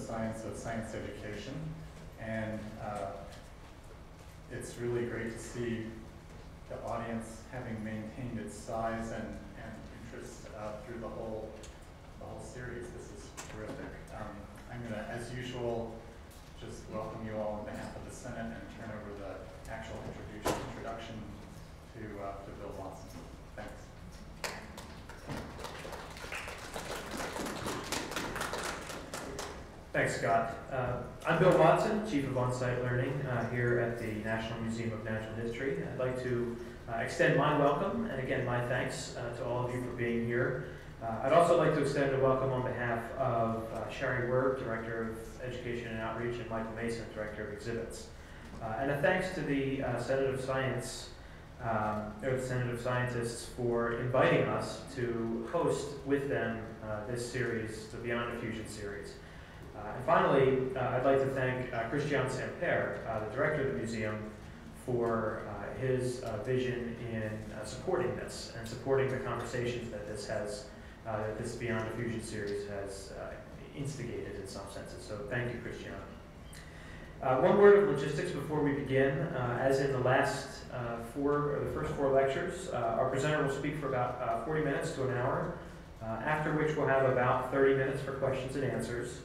Science of Science Education, and it's really great to see the audience having maintained its size and interest through the whole series. This is terrific. I'm going to, as usual, just welcome you all on behalf of the Senate and turn over the actual introduction to Bill Watson. Thanks. Thanks, Scott. I'm Bill Watson, Chief of On-Site Learning here at the National Museum of Natural History. I'd like to extend my welcome and again my thanks to all of you for being here. I'd also like to extend a welcome on behalf of Sherry Werb, Director of Education and Outreach, and Michael Mason, Director of Exhibits. And a thanks to the Senate of Science, or the Senate of Scientists, for inviting us to host with them this series, the Beyond Diffusion series. And finally, I'd like to thank Christian Samper, the director of the museum, for his vision in supporting this and supporting the conversations that this has, that this Beyond Diffusion series has instigated in some senses. So thank you, Christian. One word of logistics before we begin. As in the last the first four lectures, our presenter will speak for about 40 minutes to an hour, after which we'll have about 30 minutes for questions and answers.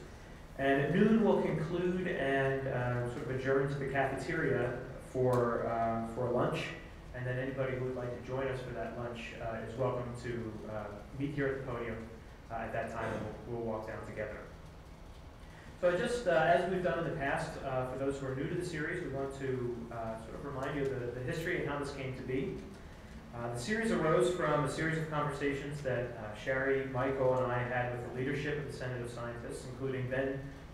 And at noon, we'll conclude and sort of adjourn to the cafeteria for lunch. And then anybody who would like to join us for that lunch is welcome to meet here at the podium at that time, and we'll walk down together. So just as we've done in the past, for those who are new to the series, we want to sort of remind you of the history and how this came to be. The series arose from a series of conversations that Sherry, Michael, and I had with the leadership of the Senate of Scientists, including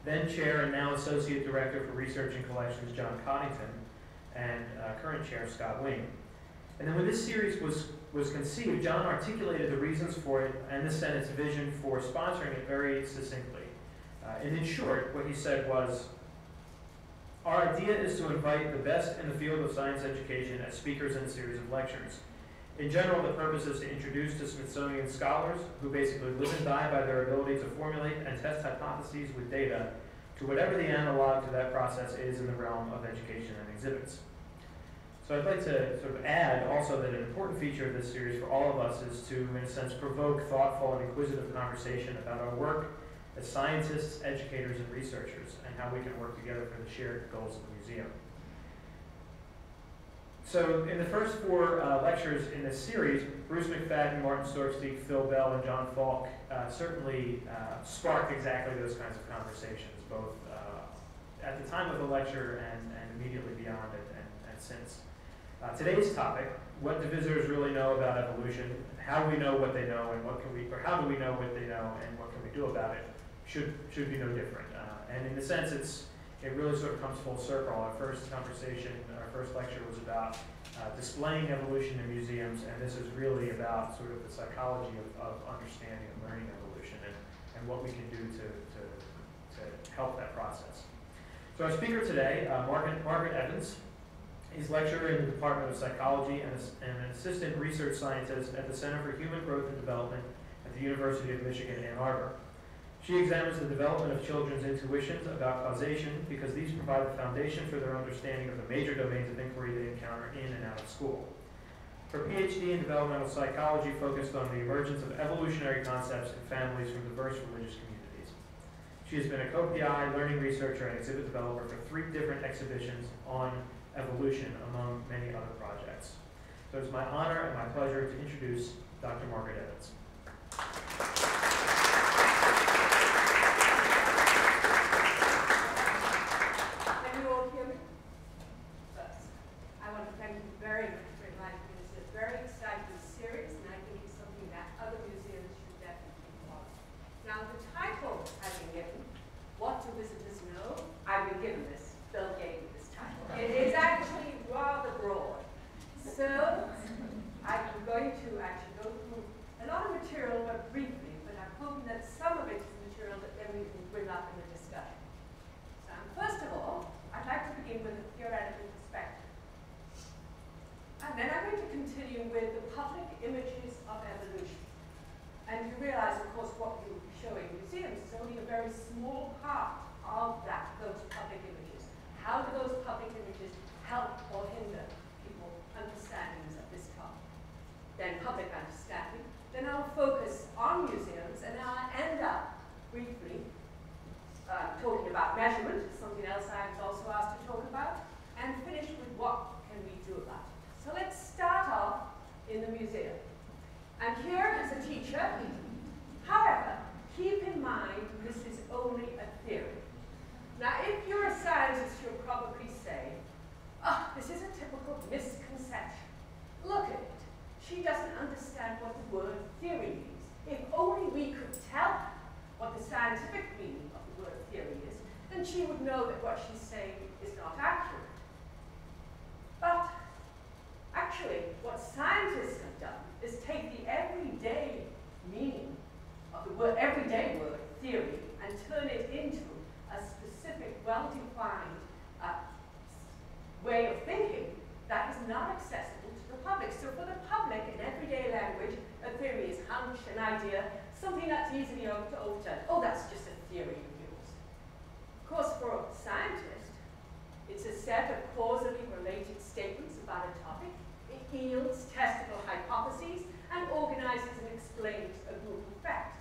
then Chair and now Associate Director for Research and Collections, John Coddington, and current Chair, Scott Wing. And then when this series was conceived, John articulated the reasons for it and the Senate's vision for sponsoring it very succinctly. And in short, what he said was, our idea is to invite the best in the field of science education as speakers in a series of lectures. In general, the purpose is to introduce to Smithsonian scholars who basically live and die by their ability to formulate and test hypotheses with data to whatever the analog to that process is in the realm of education and exhibits. So I'd like to sort of add also that an important feature of this series for all of us is to, in a sense, provoke thoughtful and inquisitive conversation about our work as scientists, educators, and researchers, and how we can work together for the shared goals of the museum. So in the first four lectures in this series, Bruce McFadden, Martin Storksteeg, Phil Bell, and John Falk certainly sparked exactly those kinds of conversations, both at the time of the lecture and immediately beyond it and since. Today's topic, what do visitors really know about evolution, how do we know what they know, and what can we, or how do we know what they know, and what can we do about it, should be no different. And in a sense, it really sort of comes full circle. Our first conversation, our first lecture was about displaying evolution in museums, and this is really about sort of the psychology of understanding and learning evolution and what we can do to help that process. So our speaker today, Margaret Evans, is lecturer in the Department of Psychology and an assistant research scientist at the Center for Human Growth and Development at the University of Michigan, Ann Arbor. She examines the development of children's intuitions about causation because these provide the foundation for their understanding of the major domains of inquiry they encounter in and out of school. Her PhD in developmental psychology focused on the emergence of evolutionary concepts in families from diverse religious communities. She has been a co-PI, learning researcher, and exhibit developer for 3 different exhibitions on evolution, among many other projects. So it's my honor and my pleasure to introduce Dr. Margaret Evans. So I'm going to actually go through a lot of material, but briefly. know that what she's saying is not accurate. But actually, what scientists have done is take the everyday meaning of the word, everyday word, theory, and turn it into a specific, well-defined way of thinking that is not accessible to the public. So for the public, in everyday language, a theory is hunch, an idea, something that's easily overturned. Oh, that's just a theory of yours. Of course, for a scientist, it's a set of causally related statements about a topic. It yields testable hypotheses and organizes and explains a group of facts.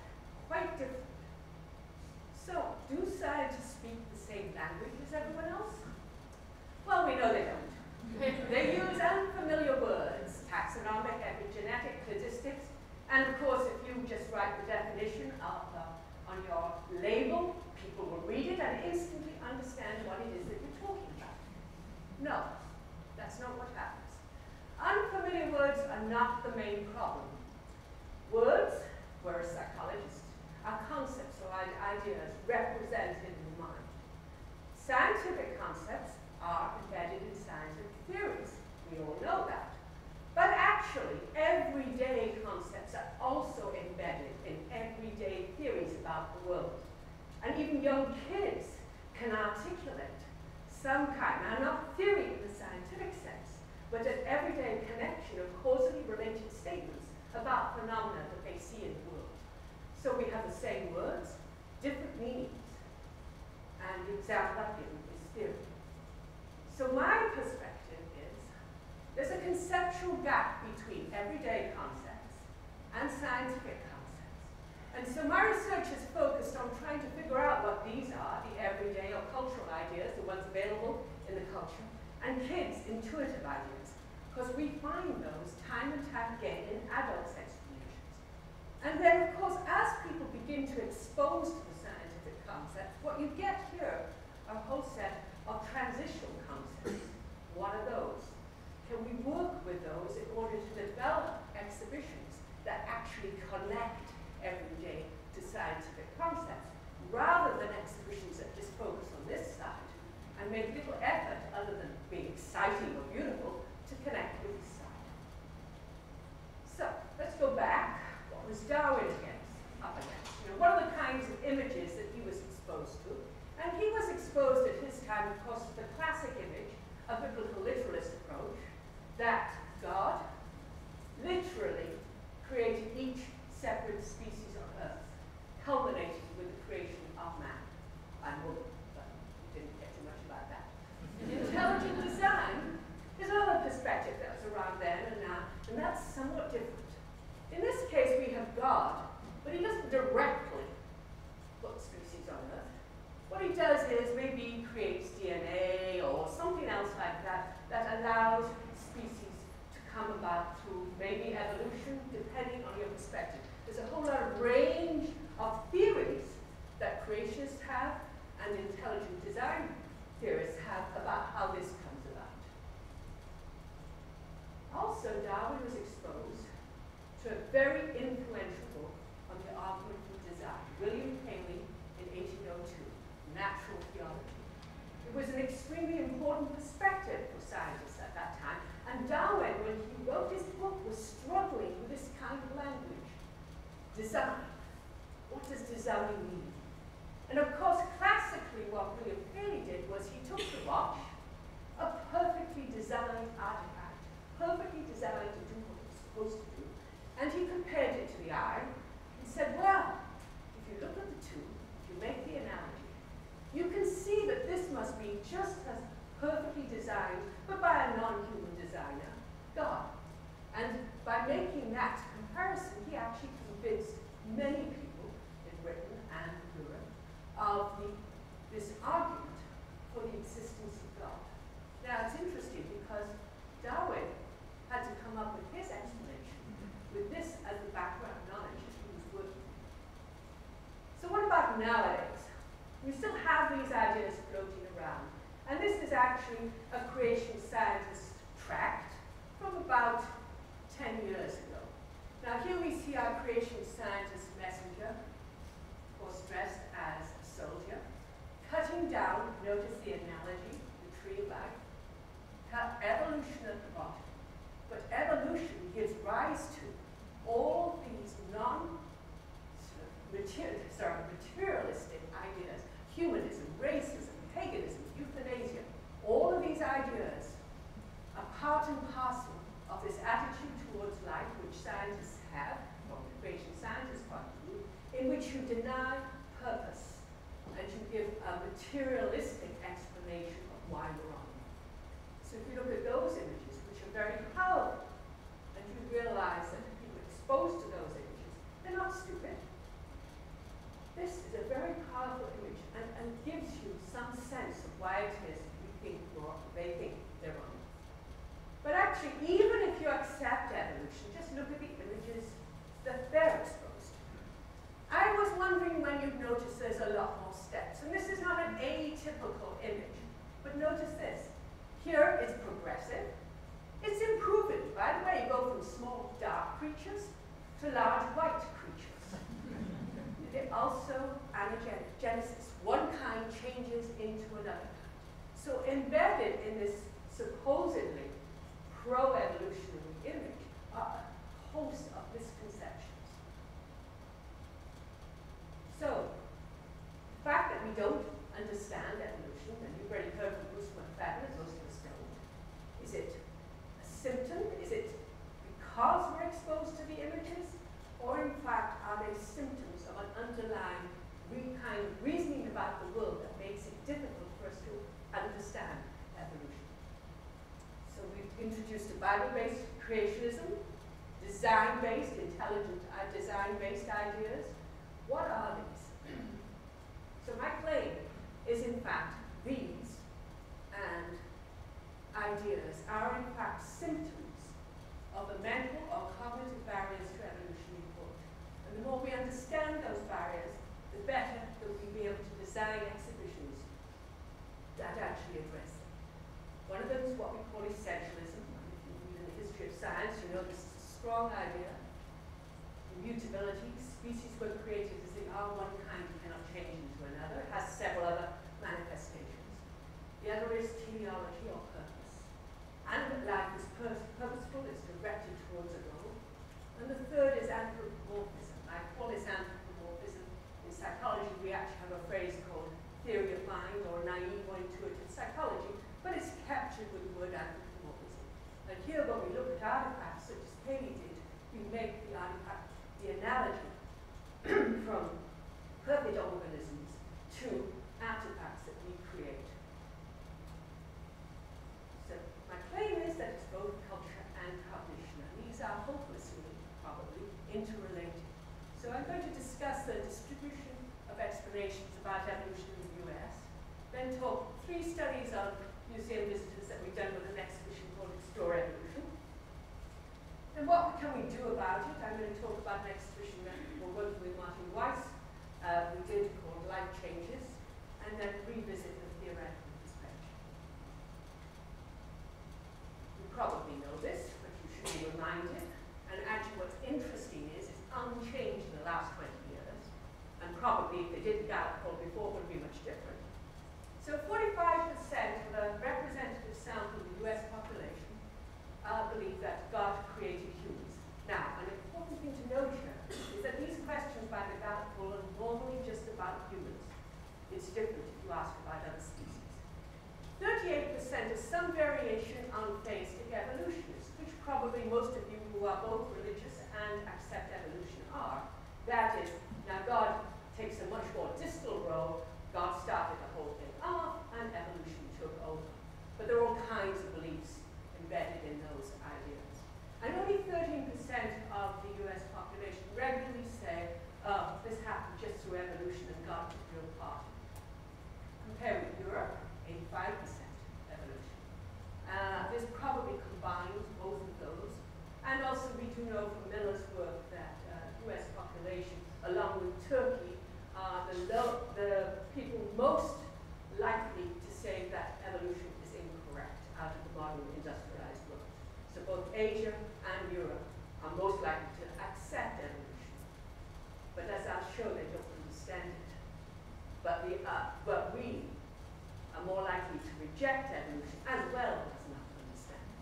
Quite different. So, do scientists speak the same language as everyone else? Well, we know they don't. They use unfamiliar words, taxonomic, epigenetic, statistics, and of course, if you just write the definition up on your label, people will read it and instantly understand what it is that you're talking about. No, that's not what happens. Unfamiliar words are not the main problem. Words, we're a psychologist, are concepts or ideas represented in the mind. Scientific concepts are embedded in scientific theories. We all know that. But actually, everyday concepts are also embedded in everyday theories about the world. And even young kids can articulate some kind, now not theory in the scientific sense, but an everyday connection of causally related statements about phenomena that they see in the world. So we have the same words, different meanings, and the example I've given is theory. So my perspective is, there's a conceptual gap between everyday concepts and scientific concepts. And so my research is focused on trying to figure out what these are, the everyday or cultural ideas, the ones available in the culture, and kids' intuitive ideas, because we find those time and time again in adults' explanations. And then, of course, as people begin to expose to the scientific concepts, what you get here are a whole set of transitional concepts. What are those? Can we work with those in order to develop exhibitions that actually connect everyday to scientific concepts, rather than exhibitions that just focus on this side and make little effort, other than being exciting or beautiful, to connect with this side? So, let's go back. What was Darwin up against? You know, what are the kinds of images that he was exposed to? And he was exposed at his time, of course, to the classic image, a biblical literalist approach, that God literally created each separate species on Earth, culminating with the creation of man and woman. But we didn't get too much about that. Intelligent design is another perspective that was around then and now, and that's somewhat different. In this case, we have God, but he doesn't directly put species on Earth. What he does is maybe he creates DNA or something else like that that allows species to come about through maybe evolution, depending on your perspective. There's a whole lot of range of theories that creationists have and intelligent design theorists have about how this comes about. Also, Darwin was exposed to a very influential book on the argument from design, William Paley in 1802. Natural theology. It was an extremely important perspective for scientists at that time, and Darwin, when he wrote his book, was struggling with this kind of language. Design. What does design mean? And of course, classically, what William Paley did was he took the watch, a perfectly designed artifact, perfectly designed to do what it was supposed to do, and he compared it to the eye. He said, well, if you look at the two, if you make the analogy, you can see that this must be just as perfectly designed, but by a non-human designer, God. And by making that comparison, he actually convinced many people in Britain and Europe of this argument for the existence of God. Now, it's interesting because Darwin had to come up with his explanation with this as the background knowledge that he was working with. So what about nowadays? We still have these ideas floating around. And this is actually a creation scientist tract from about 10 years ago. Now here we see our creation scientist messenger, of course dressed as a soldier, cutting down, notice materialistic ideas, humanism, racism, paganism, euthanasia, all of these ideas are part and parcel of this attitude towards life which scientists have, from the creation scientist point of view, in which you deny purpose and you give a materialistic explanation of why we're on. So if you look at those images, which are very powerful, and you realize that people exposed to those images, they're not stupid. This is a very powerful image and gives you some sense of why it is we think they think they're wrong. But actually, even if you accept evolution, just look at the images that they're exposed to. I was wondering when you've noticed there's a lot more steps. And this is not an atypical image. But notice this. Here it's progressive. It's improving. By the way, you go from small dark creatures to large white creatures. They're also anagenesis. One kind changes into another kind. So embedded in this supposedly pro-evolutionary image are a host of misconceptions. So, the fact that we don't understand evolution, and you've already heard from Bruce McFadden, as most of us don't, is it a symptom? Is it because we're exposed to the images? Or in fact, are they symptoms of an underlying kind of reasoning about the world that makes it difficult for us to understand evolution? So we've introduced a Bible-based creationism, design-based, intelligent design-based ideas. What are these? So my claim is, in fact, these and ideas are, in fact, symptoms of the mental or cognitive barriers to evolution in thought. And the more we understand those barriers, the better that we'll be able to design exhibitions that actually address them. One of them is what we call essentialism. If you read in the history of science, you know this is a strong idea. Immutability, species were created as they are, one kind cannot change into another. It has several other manifestations. The other is teleology or purpose. And that life is purposeful, it's directed towards a goal. And the third is anthropomorphism. I call this anthropomorphism. In psychology, we actually have a phrase called theory of mind or naive or intuitive psychology, but it's captured with the word anthropomorphism. And here, when we look at artifacts such as Paley did, we make the artifact, the analogy from perfect organisms to artifacts that we create. So my claim is that it's both culture and cognition, and these are hopelessly, probably, interrelated. So I'm going to discuss the distribution of explanations about evolution in the US, then talk 3 studies on museum visitors that we've done with an exhibition called Explore Evolution. And what can we do about it? I'm going to talk about an exhibition that we're working with Martin Weiss. We did called Life Changes, and then revisit the theoretical perspective. You probably know this, but you should be reminded. And actually what's interesting is it's unchanged in the last 20 years. And probably if they didn't Gallup poll before, it would be much different. So 45% of the representative sample of the US population believe that God created humans. Now, an important thing to note here is that these questions by the Gallup poll are normally just about humans. It's different if you ask about other species. 38% is some variation on theistic evolutionists, which probably most of you who are both religious and accept evolution are. That is, now God takes a much more distal role. God started the whole thing off, and evolution took over. But there are all kinds of beliefs embedded in those ideas. And only 13% of the US population regularly say, oh, this happened just through evolution and God took real part. Compared with Europe, 85% evolution. This probably combines both of those. And also we do know from Miller's work that US population, along with Turkey, are the people most likely to say that evolution is incorrect out of the modern industrialized world. So both Asia and Europe are most likely to accept evolution. But as I'll show, they don't understand it. But we are more likely to reject evolution as well as not understand it.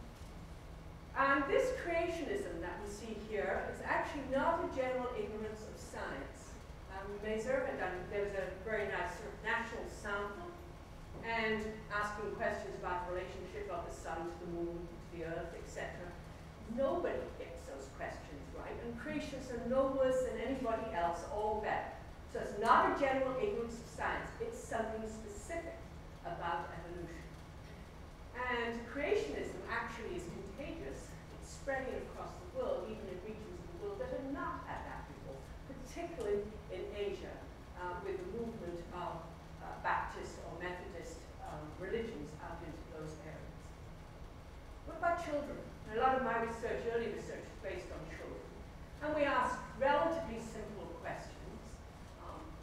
And this creationism that we see here is actually not a general ignorance of science. Glaser had done, there was a very nice sort of national sample, and asking questions about the relationship of the sun to the moon, to the earth, etc. Nobody gets those questions right, and creationists are no worse than anybody else, or better. So it's not a general ignorance of science, it's something specific about evolution. And creationism actually is contagious. It's spreading across the world, even in regions of the world that have not had that before, particularly in Asia, with the movement of Baptist or Methodist religions out into those areas. What about children? A lot of my research, early research, is based on children. And we ask relatively simple questions.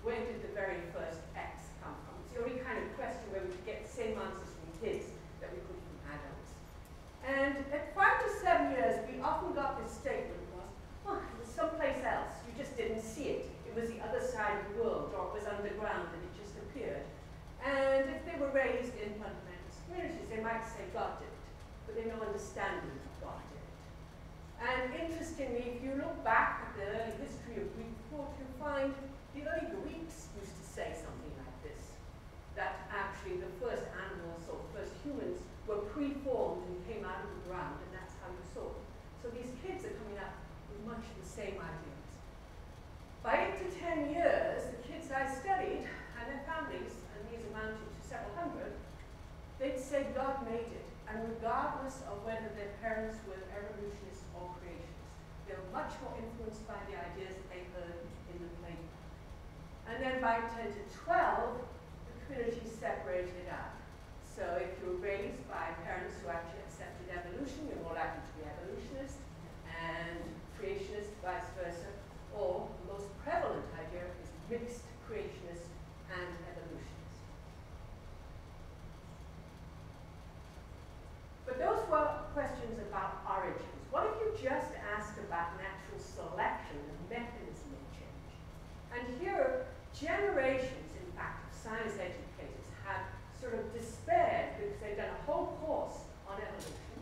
Where did the very first X come from? It's the only kind of question where we could get the same answers from kids that we could from adults. And at 5 to 7 years, we often got this statement was, oh, it was someplace else. You just didn't see it. It was the other side of the world, or it was underground and it just appeared. And if they were raised in fundamentalist communities, they might say God did it, but they have no understanding of God did it. And interestingly, if you look back at the early history of Greek thought, you find the early Greeks used to say something like this, that actually the first animals or first humans were preformed and came out of the ground, and that's how you saw them. So these kids are coming up with much the same ideas. By 8 to 10 years, the kids I studied and their families, and these amounted to several hundred, they'd say God made it, and regardless of whether their parents were evolutionists or creationists, they were much more influenced by the ideas that they heard in the playground. And then by 10 to 12, the community separated out. So if you were raised by parents who actually accepted evolution, you're more likely to be evolutionist, and creationist, vice versa. Or the most prevalent idea is mixed creationist and evolutionist. But those were questions about origins. What if you just asked about natural selection and mechanism of change? And here, generations, in fact, of science educators have sort of despaired because they've done a whole course on evolution,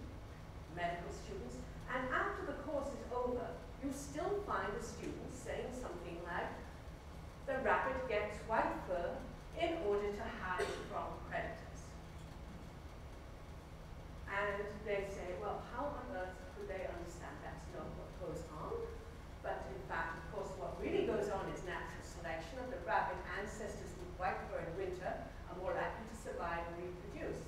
medical students, and after the course is over, you still find the students saying something like, the rabbit gets white fur in order to hide from predators. And they say, well, how on earth could they understand that's not what goes on? But in fact, of course, what really goes on is natural selection of the rabbit ancestors with white fur in winter are more likely to survive and reproduce.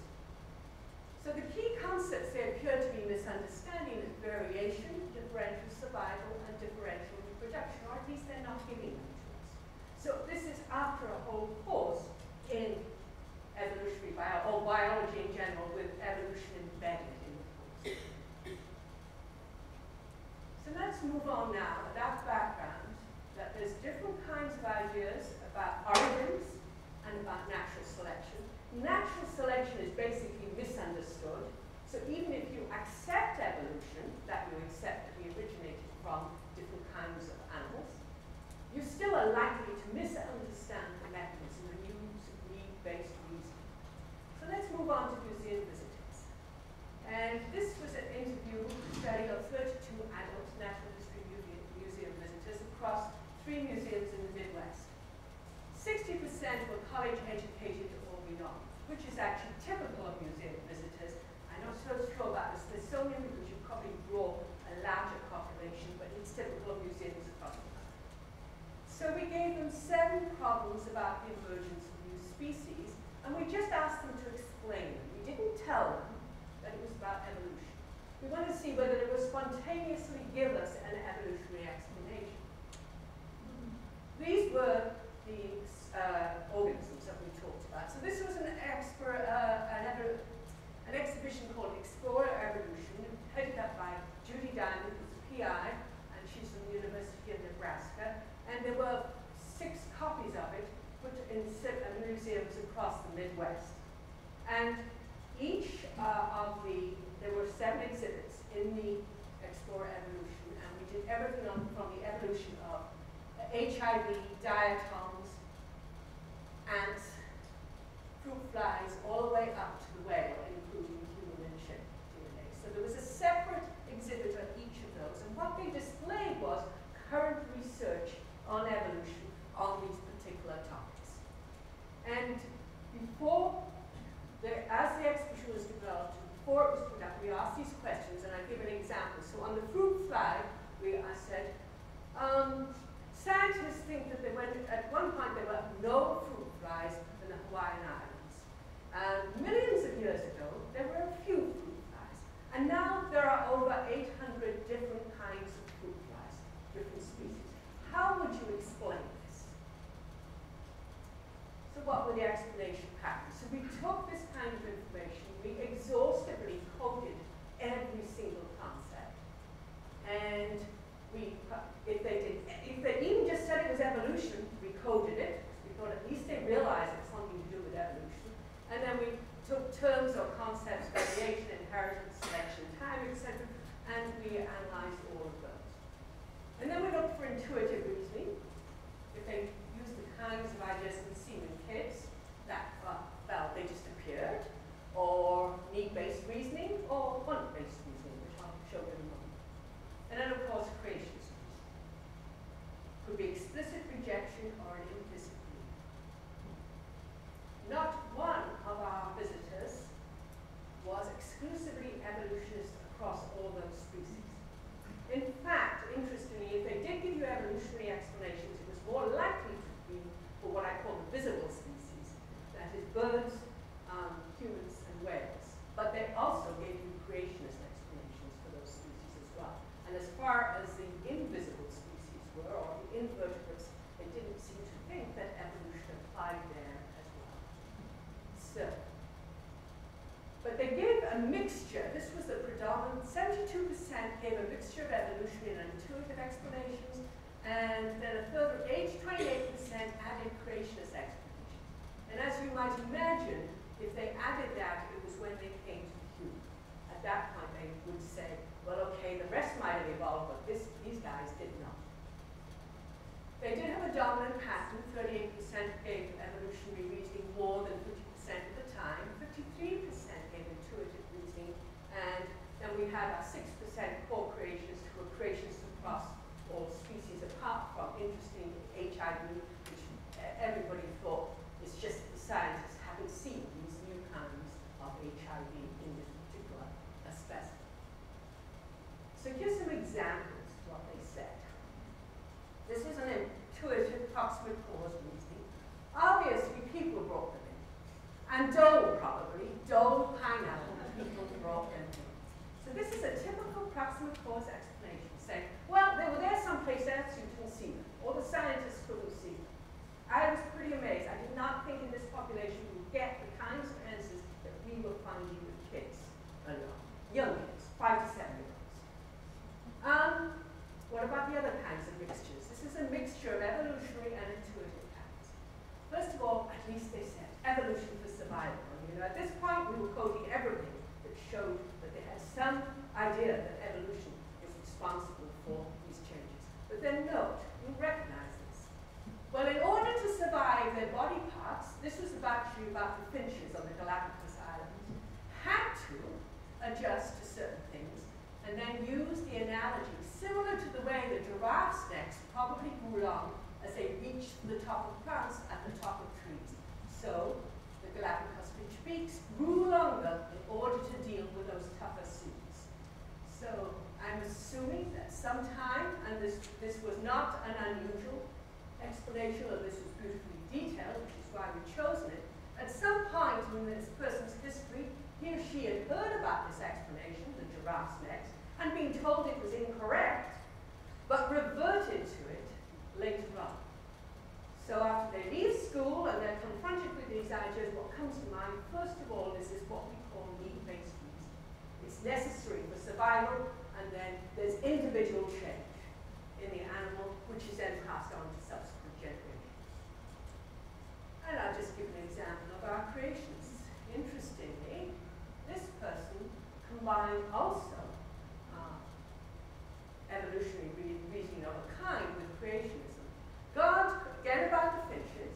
So the key concepts they appear to be misunderstanding is variation, differential survival, and differential reproduction, or at least they're not giving them to us. So this is after a whole course in evolutionary biology in general, with evolution embedded in the course. So let's move on now, with that background, that there's different kinds of ideas about origins and about natural selection. Natural selection is basically misunderstood. So even if you accept evolution, that you accept that we originated from different kinds of animals, you still are likely to misunderstand the mechanism and use need-based reasoning. So let's move on to museum visitors. And this was an interview study of 32 adult natural history museum visitors across 3 museums in the Midwest. 60% were college educated or beyond, which is actually typical of museum visitors. I'm not so sure about the Smithsonian because you probably draw a larger population, but it's typical of museums across the country. So we gave them 7 problems about the emergence of new species, and we just asked them to explain them. We didn't tell them that it was about evolution. We wanted to see whether they would spontaneously give us an evolutionary explanation. These were the organisms that we talked about. So this was an exhibition called Explore Evolution, headed up by Judy Diamond, who's a PI, and she's from the University of Nebraska. And there were 6 copies of it put in museums across the Midwest. And each there were 7 exhibits in the Explore Evolution, and we did everything from the evolution of HIV, diatoms, ants, fruit flies, all the way up to the whale, including human and chimp DNA. So there was a separate exhibit on each of those, and what they displayed was current research on evolution on these And as the exhibition was developed, before it was put up, we asked these questions, and I give an example. So on the fruit fly, I said, scientists think that at one point there were no fruit flies in the Hawaiian Islands. Millions of years ago, there were a few fruit flies. And now there are over 800 different kinds of fruit flies, different species. How would you explain this? So what were the explanation patterns? So we took this kind of information, we exhaustively coded every single concept. And if they even just said it was evolution, we coded it. We thought at least they realized it was something to do with evolution. And then we took terms or concepts, variation, inheritance, selection, time, etc., and we analyzed all of those. And then we looked for intuitive reasoning. If they used the kinds of ideas we've seen in kids, they just appeared, or need-based reasoning, or want-based reasoning, which I'll show you in a moment. And then, of course, creationism. Could be explicit rejection or an implicit belief. Not one of our visitors was exclusively evolutionist across all those species. In fact, interestingly, if they did give you evolutionary explanations, it was more likely to be for what I call the visible species, that is birds, humans, and whales. But they also gave you creationist explanations for those species as well. And as far as the invisible species were, or the invertebrates, they didn't seem to think that evolution applied there as well. So, but they gave a mixture. This was the predominant. 72% gave a mixture of evolutionary and intuitive explanations, and then a further 28% added creationist explanations. And as you might imagine, if they added that, it was when they came to the human. At that point, they would say, well, okay, the rest might have evolved, but these guys did not. They did have a dominant pattern. 38% gave evolutionary reasoning more than 50% of the time. 53% gave intuitive reasoning. And then we had our 6% core creationists who were creationists across all species, apart from, interesting, HIV, which everybody thought is just the scientists haven't seen these new kinds of HIV in this particular specimen. So here's some examples of what they said. This is an intuitive proximate cause reasoning. Obviously, people brought them in. And dole, probably. Dole, pineapple, people brought them in. So this is a typical proximate cause explanation, saying, well, they were there someplace else, you didn't see them. Or the scientists couldn't see them. I was pretty amazed. I did not think in this population we would get the kinds of answers that we were finding with kids. Young kids, 5 to 7-year-olds. What about the other kinds of mixtures? This is a mixture of evolutionary and intuitive patterns. First of all, at least they said evolution for survival. At this point, we were quoting everything that showed that they had some idea that evolution is responsible for these changes. But then note, you recognize this. Well, in order to survive, their body parts, this was actually about the finches on the Galapagos Islands, had to adjust to certain things and then use the analogy similar to the way the giraffes' necks probably grew long as they reached the top of plants at the top of trees. So the Galapagos finch beaks grew longer in order to deal with those tougher seas. So I'm assuming that sometime, and this was not an unusual explanation, or this is beautifully detailed, which is why we've chosen it, at some point in this person's history, he or she had heard about this explanation, the giraffe's necks, and been told it was incorrect, but reverted to it later on. So after they leave school and they're confronted with these ideas, what comes to mind, first of all, is what we call need-based reasoning. It's necessary for survival, and then there's individual change in the animal, which is then passed on to subsequent generations. And I'll just give an example of our creationists. Interestingly, this person combined also evolutionary reasoning of a kind with creationism. God, forget about the finches,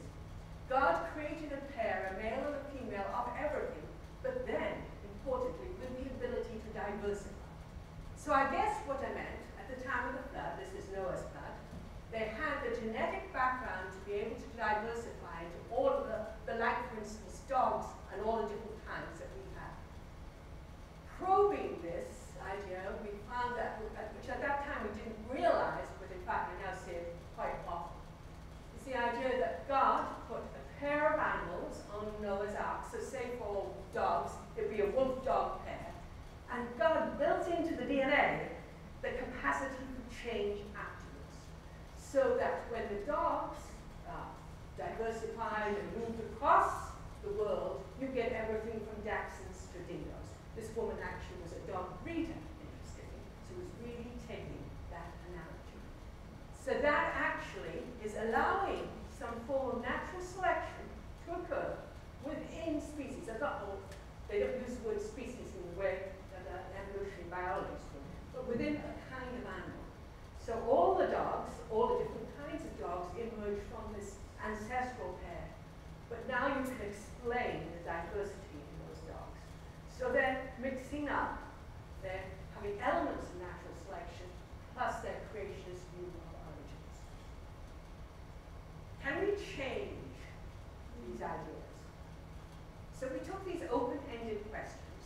God created a pair, a male and a female, of everything, but then, importantly, with the ability to diversify. So I guess what I meant, at the time of the flood, this is Noah's flood, they had the genetic background to be able to diversify into all of the like, for instance, dogs and all the different kinds that we have. Probing this idea, we found that, which at that time we didn't realize, but in fact we now see it quite often, is the idea that God put a pair of animals on Noah's Ark. So say for dogs, it'd be a wolf-dog pair. And God built into the DNA the capacity to change afterwards. So that when the dogs diversified and moved across the world, you get everything from Dachshunds to dingoes. This woman actually was a dog breeder, interestingly, so was really taking that analogy. So that actually is allowing some form of natural selection to occur within species. They don't use the word species in the way that evolutionary biologists would, but within a kind of animal. So all the dogs, all the different kinds of dogs emerge from this ancestral pair. But now you can explain the diversity in those dogs. So they're mixing up, they're having elements of natural selection, plus their creationist view of origins. Can we change these ideas? So we took these open-ended questions,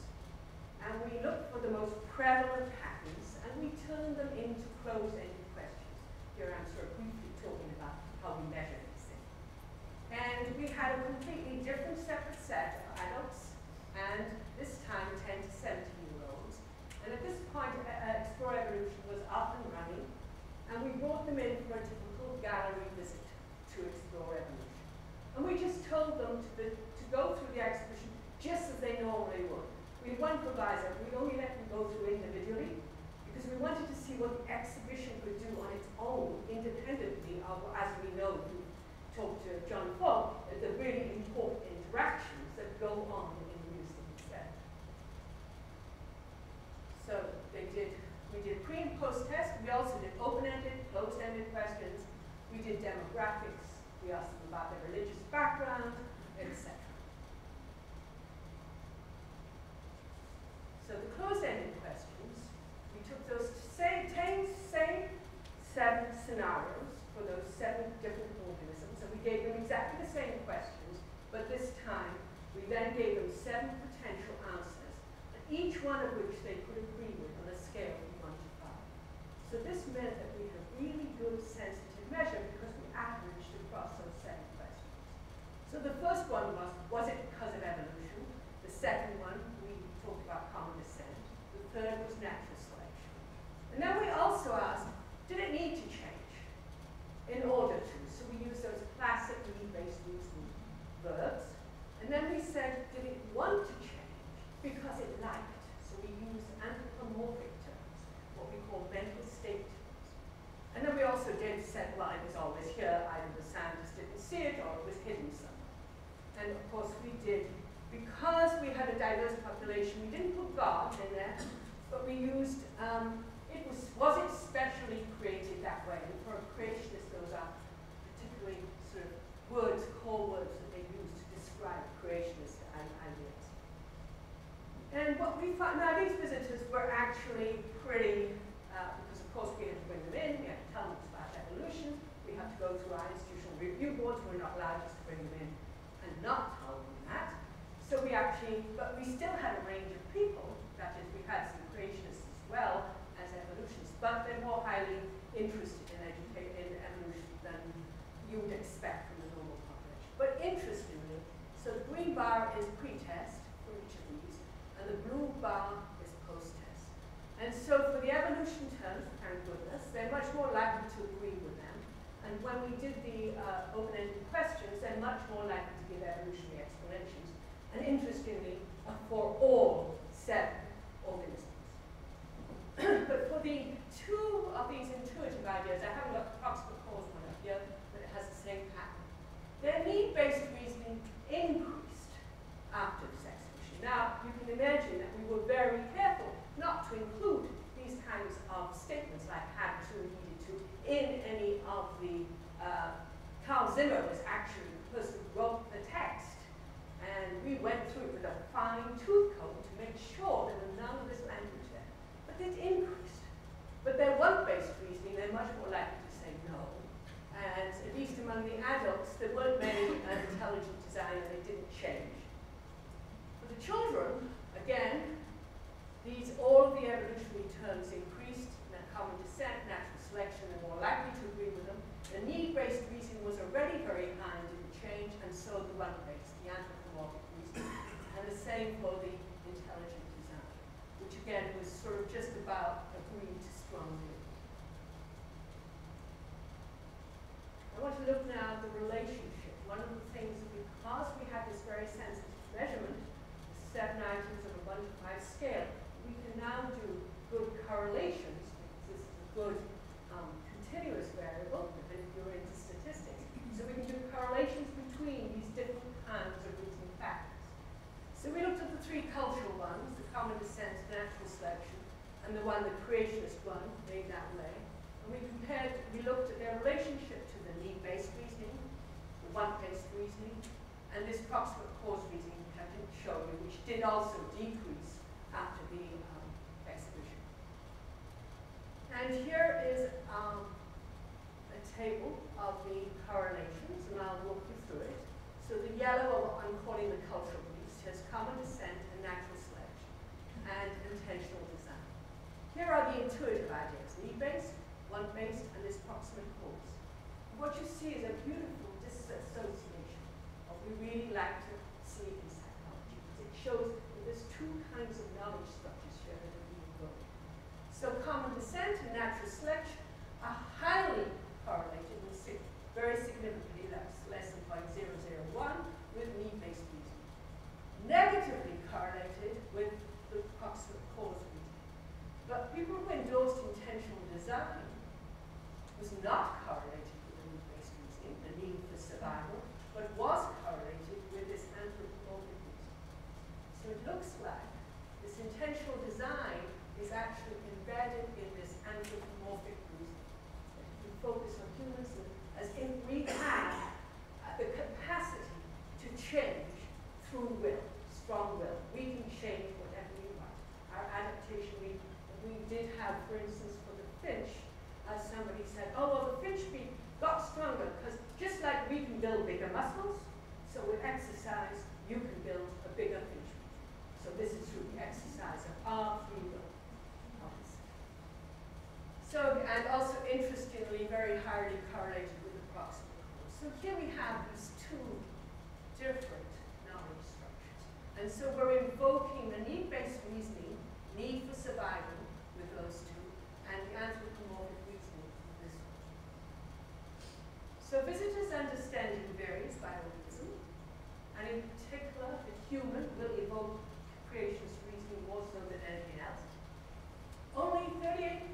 and we looked for the most prevalent patterns, and we turned them into closed-ended questions. Here I'm sort of briefly talking about how we measure these things. And we had a completely different separate set of adults, and this time 10 to 17-year-olds. And at this point, Explore Evolution was up and running, and we brought them in for a typical gallery visit to Explore Evolution. And we just told them to go through the exhibition just as they normally would. We had one proviso: we only let them go through individually, because we wanted to see what the exhibition could do on its own, independently of, as we know, if you talk to John Fogg, the really important interactions that go on in the museum itself. So we did pre and post test. We also did open-ended, closed-ended questions. We did demographics. We asked them about their religious background, etc. So the closed-ended questions, we took those same 7 scenarios for those 7 different organisms, and we gave them exactly the same questions, but this time we then gave them 7 potential answers, and each one of which they could agree with on a scale from 1 to 5. So this meant that we had a really good sensitive measure because we averaged across those 7 questions. So the first one was it because of evolution? The second one, we talked about common descent. The third was natural selection. And then we also asked, did it need to change in order to? So we used those classic need-based reasoning verbs. And then we said, did it want to change because it liked? So we used anthropomorphic terms, what we call mental state terms. And then we also said, well, it was always here, either the scientists didn't see it or it was hidden somewhere. And of course we did, because we had a diverse population, we didn't put God in there, but we used, was it specially created that way? And for a creationist, those are particularly sort of words, core words that they use to describe creationist ideas. And what we found, now these visitors were actually pretty, because of course we had to bring them in, we had to tell them about evolution, we had to go through our institutional review boards, we're not allowed just to bring them in and not tell them that. So we actually, but we still had a range of people, that is, we had some creationists as well as evolutionists, but they're more highly interested in evolution than you would expect from the normal population. But interestingly, so the green bar is pre-test for each of these, and the blue bar is post-test. And so for the evolution terms, thank goodness, they're much more likely to agree with them. And when we did the open-ended questions, they're much more likely to give evolutionary explanations. And interestingly, for all 7 organisms. But for the 2 of these intuitive ideas, I haven't got the proximate cause one up here, but it has the same pattern. Their need-based reasoning increased after this exhibition. Now, you can imagine that we were very careful not to include these kinds of statements like had to, needed to, in any of the, Carl Zimmer was actually the person who wrote the text, and we went through it with a fine tooth comb to make sure there was none of this language there. But it increased. But their want-based reasoning, they're much more likely to say no. And at least among the adults, there weren't many intelligent design, and they also the one-based, the anthropomorphic reasoning, and the same for the intelligent design, which again was sort of just about agreed strongly. I want to look now at the relationship. One of the things, because we have this very sensitive measurement, the 7 items of a 1 to 5 scale, we can now do good correlations, because this is a good continuous variable, if you're into statistics. So we can do correlations between these different kinds of reasoning factors. So we looked at the 3 cultural ones, the common descent, natural selection, and the one, the creationist one, made that way. And we looked at their relationship to the need-based reasoning, the want-based reasoning, and this proximate cause reasoning, which I didn't show you, which did also decrease after the exhibition. And here is a table of the correlations, and I'll walk you through it. So the yellow, I'm calling the cultural piece, has common descent and natural selection, and intentional design. Here are the intuitive ideas, need-based, want-based, and this proximate cause. And what you see is a beautiful disassociation of we really like to see in psychology, because it shows that there's 2 kinds of knowledge structures here that are being built. So common descent and natural selection are highly correlated and very significantly, that's less than 0.001, with need-based reasoning. Negatively correlated with the proximate cause reasoning. But people who endorsed intentional design was not correlated with the need-based reasoning, the need for survival, but was correlated with this anthropomorphic reasoning. So it looks like this intentional design is actually embedded in this anthropomorphic reasoning. That if you focus on humans, as in we have the capacity to change through will, strong will. We can change whatever we want. Our adaptation, we did have, for instance, for the finch, as somebody said, oh, well, the finch beak got stronger, because just like we can build bigger muscles, so with exercise, you can build a bigger finch beak. So this is through the exercise of our free will. So, and also interestingly, very highly correlated with the proximate cause. So here we have these 2 different knowledge structures. And so we're invoking the need-based reasoning, need for survival with those 2, and the anthropomorphic reasoning with this one. So visitors' understanding varies by organism, and in particular, the human will evoke creationist reasoning more so than anything else. Only 38%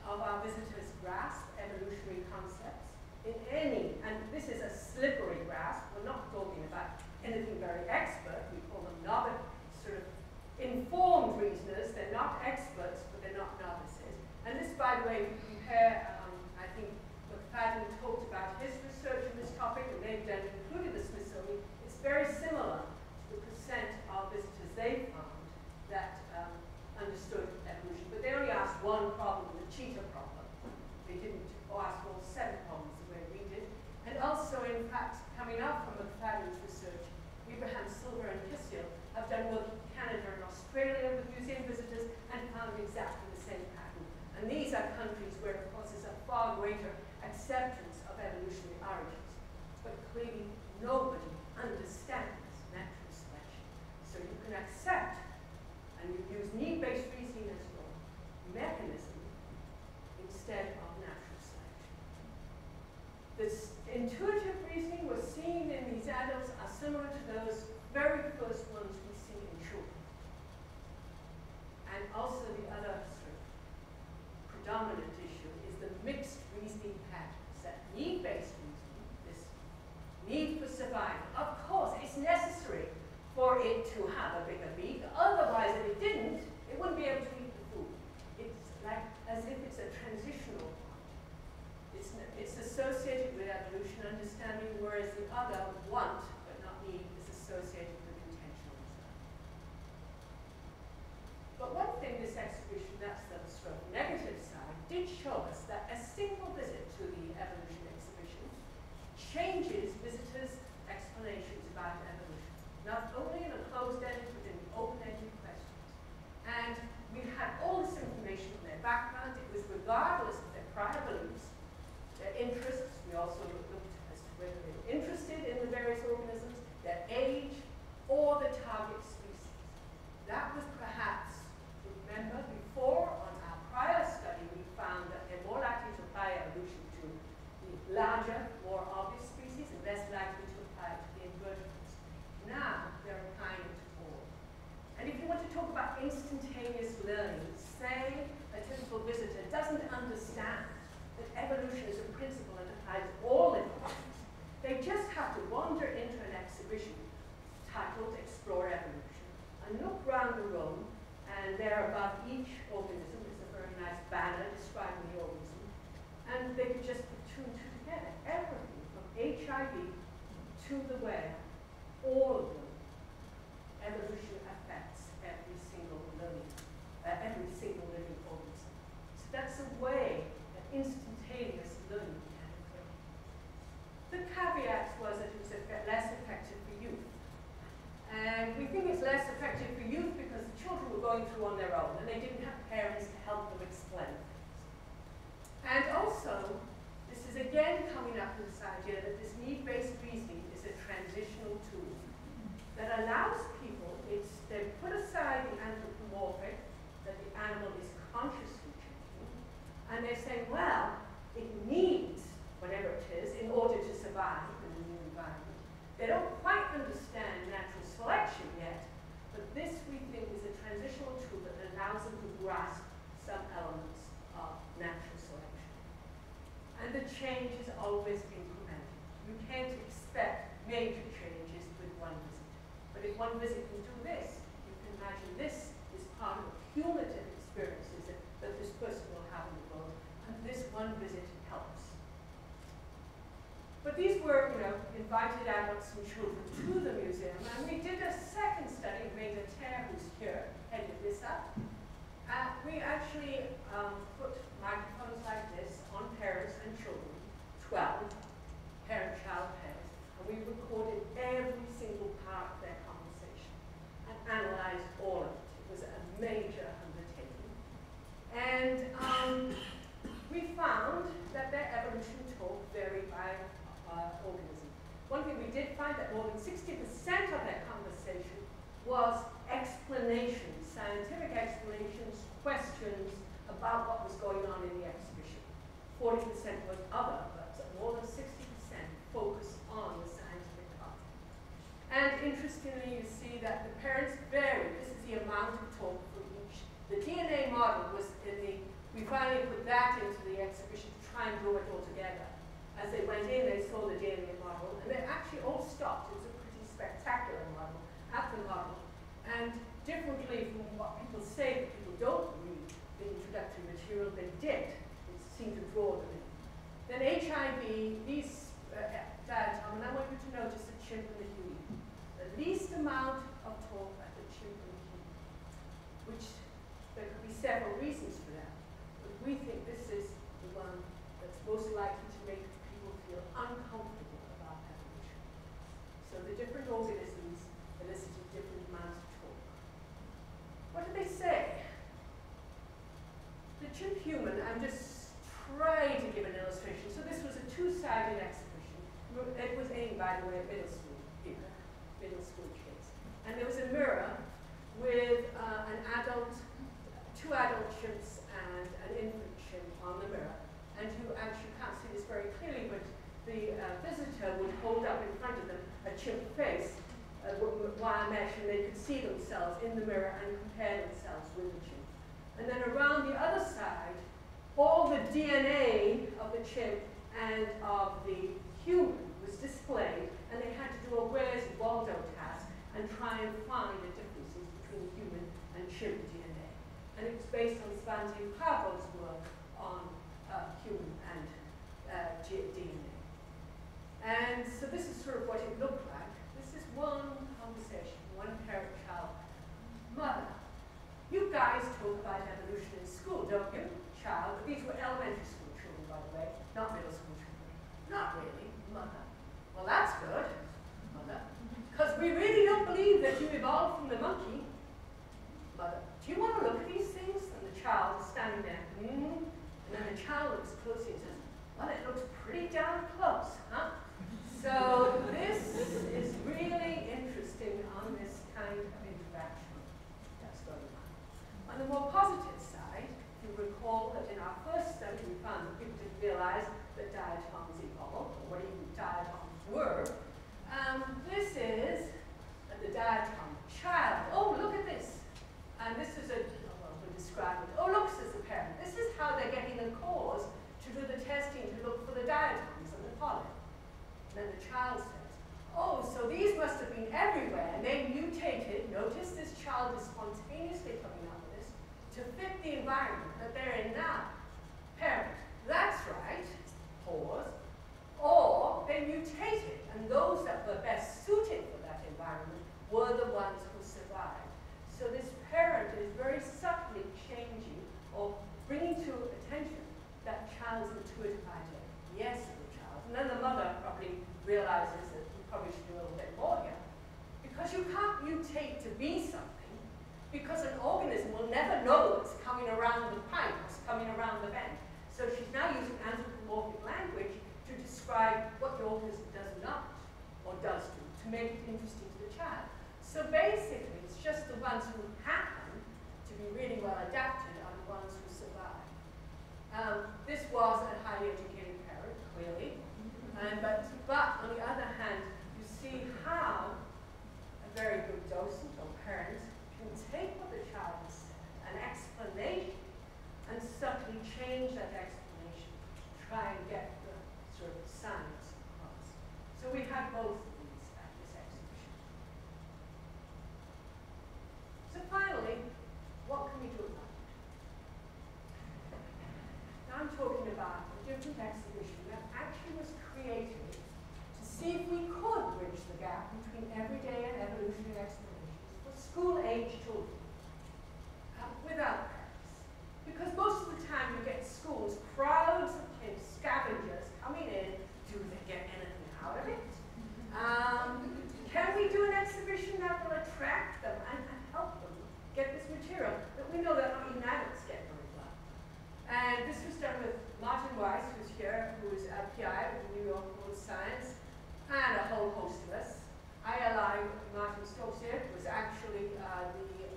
of our visitors grasp evolutionary concepts in any, and this is a slippery grasp, we're not talking about anything very expert, we call them novice, sort of informed reasoners, they're not experts, but they're not novices. And this, by the way, if you compare, I think McFadden talked about his research on this topic, and they've done, including the Smithsonian, it's very similar to the percent of visitors they found that understood evolution, but they only asked 1 problem, the cheetah problem. They didn't ask all 7 problems the way we did. And also, in fact, coming up from McFadden's research, Abraham Silver and Kissel have done work in Canada and Australia with museum visitors and found exactly the same pattern. And these are countries where, of course, there's a far greater acceptance of evolutionary origins. But clearly, nobody understands natural selection. So you can accept and you use need-based reasoning as your mechanism instead of natural selection. This intuitive reasoning we're seeing in these adults are similar to those very first ones we see in children. And also the other sort of predominant issue is the mixed reasoning patterns, that need-based reasoning, this need for survival. Of course, it's necessary for it to have a bigger beak. Otherwise, if it didn't, it wouldn't be able to eat the food. It's like as if it's a transitional one. It's associated with evolution understanding, whereas the other, want but not need, is associated with intentional design. But one thing this exhibition, that's the sort of negative side, did show us that a single visit to the evolution exhibition changes visitors' explanations about evolution. Not only in a closed-ended, but in the to the where all of them, evolution affects every single living organism. So that's a way that instantaneous learning can occur. The caveat was that it was less effective for youth. And we think it's less effective for youth because the children were going through on their own and they didn't have parents to help them explain things. And also, this is again coming up with this idea that this need-based reasoning is a transitional tool that allows people, they put aside the anthropomorphic, that the animal is consciously changing, and they're saying, well, it needs whatever it is in order to survive in the new environment. They don't quite understand natural selection yet, but this we think is a transitional tool that allows them to grasp some elements of natural selection. And the change is always incremental. You can't expect major changes with one visit. But if one visit can do this, you can imagine this is part of the cumulative experiences that this person will have in the world, and this one visit helps. But these were, invited adults and children to the museum, and we did a second study, Reza Ter, who's here, headed this up. We actually put microphones like this on parents and children, 12 parent-child pairs, and we recorded every single part of their conversation and analyzed all of it. It was a major undertaking. And we found that their evolution talk varied by organism. One thing we did find that more than 60% of their conversation was explanations, scientific explanations, questions about what was going on in the exhibition. 40% was other, but more than 60% focused on the scientific part. And interestingly, you see that the parents varied. This is the amount of talk for each. The DNA model was we finally put that into the exhibition to try and draw it all together. As they went in, they saw the DNA model, and they actually all stopped. It was a pretty spectacular model, at the model. And differently from what people say, that people don't read the introductory material, they did. It seemed to draw them in. Then HIV, these diatom, and I want you to notice the chimp and the huey. The least amount of talk at the chimp and the huey, which there could be several reasons for that. But we think this is the one that's most likely to make people feel uncomfortable about evolution. So the different organisms elicited different amounts of talk. What did they say? The chimp human, I'm just trying to give an illustration. So this was a two-sided exhibition. It was aimed, by the way, at middle school people, middle school kids. And there was a mirror with two adult chimps and an infant chimp on the mirror. And you actually can't see this very clearly, but the visitor would hold up in front of them a chimp face, wire mesh, and they could see themselves in the mirror and compare themselves with the chimp. And then around the other side, all the DNA of the chimp and of the human was displayed, and they had to do a Where's Waldo task and try and find the differences between human and chimp DNA. And it was based on Svante Pavo's work on human and DNA. And so this is sort of what it looked like. This is one conversation, one parent-child. Mother, you guys talk about evolution in school, don't you? Child, but these were elementary school children, by the way, not middle school children. Not really, mother. Well, that's good, mother, because we really don't believe that you evolved from the monkey. Mother, do you want to look at these things? And the child is standing there, And then the child looks closely and says, well, it looks pretty darn close, huh? So this make it interesting to the child. So basically, it's just the ones who happen to be really well adapted are the ones who survive. This was a highly educated parent, clearly. But on the other hand, you see how a very good docent or parent can take what the child has said, an explanation, and subtly change that explanation to try and get the sort of science across. So we had both of these at this exhibition. So finally, what can we do about it? Now I'm talking about a different exhibition that actually was created to see if we could bridge the gap between everyday and evolutionary explanations for school-age children without parents. Because most of the time you get schools, crowds of kids, scavengers coming in. Do they get anything out of it? Can we do an exhibition that will attract them and help them get this material that we know that not even adults get very well? And this was done with Martin Weiss, who's here, who is a PI with the New York School of Science, and a whole host of us. ILI, Martin Stokes was actually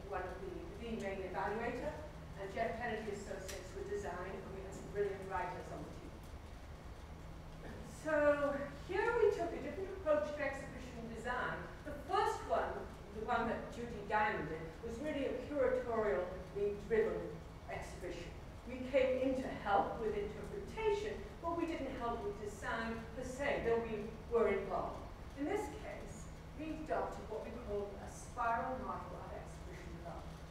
one of the main evaluator, and Jeff Kennedy Associates with design, and we had some brilliant writers on the team. So here we took a different approach to exhibition design. The first one, the one that Judy Diamond did, was really a curatorially driven exhibition. We came in to help with interpretation, but we didn't help with design per se, though we were involved. In this case, we adopted what we called a spiral model of exhibition development.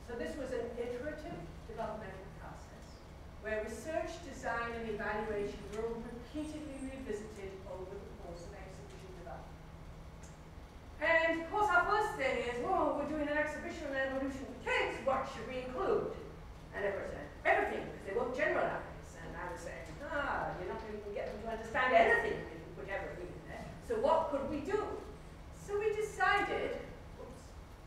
So this was an iterative developmental process where research, design, and evaluation were repeatedly revisited over the course of exhibition development. And of course our first thing is, oh, we're doing an exhibition on evolution for kids, what should we include? And everyone said, everything, because they won't generalize. And I was saying, you're not going to get them to understand anything if you put everything in there. So what could we do? So we decided, oops,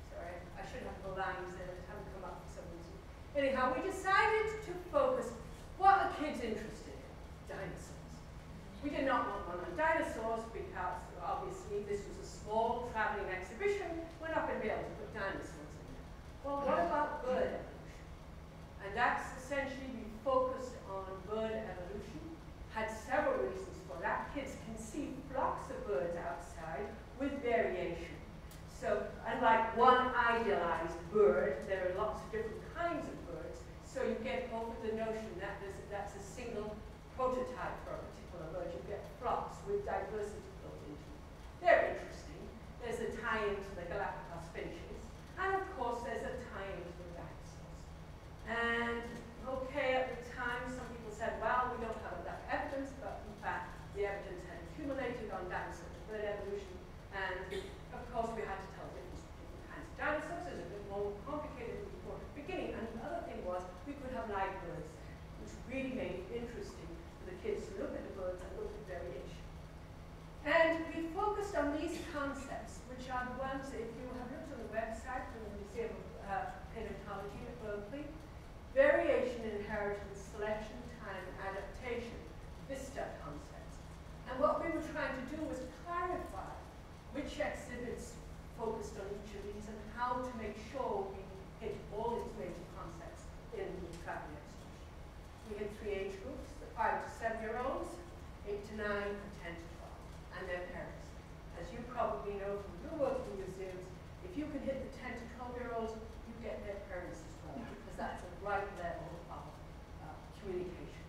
sorry, I should have the lines there that haven't come up for some reason. Anyhow, we decided to focus, what are kids interested in? Dinosaurs. We did not want one on dinosaurs because obviously this was a small traveling exhibition. We're not going to be able to put dinosaurs in there. Well, what about bird evolution? And that's essentially, we focused on bird evolution, had several reasons for that. Kids can see flocks of birds outside with variation. So unlike one idealized bird, there are lots of different kinds of birds. So you get over the notion that that's a single prototype for a particular bird. You get flocks with diversity built into them. They're interesting. There's a tie-in to the Galapagos finches. And of course, there's a tie-in to the dinosaurs. And okay, at the time, some people said, well, we don't have enough evidence, but in fact, the evidence had accumulated on dinosaur to bird evolution. And of course, we had to tell different kinds of dinosaurs. It was a bit more complicated than we thought at the beginning. And the other thing was, we could have live birds, which really made it interesting for the kids to look at the birds and look at variation. And we focused on these concepts, which are the ones, if you have looked on the website from the Museum of Paleontology at Berkeley, variation, inheritance, selection, time, adaptation, VISTA concepts. And what we were trying to do was clarify which exhibits focused on each of these and how to make sure we hit all these major concepts in the traveling exhibition. We had 3 age groups, the 5 to 7-year-olds, 8 to 9, and 10 to 12, and their parents. As you probably know from your work in museums, if you can hit the 10 to 12-year-olds, you get their parents as well, because that's the right level of communication.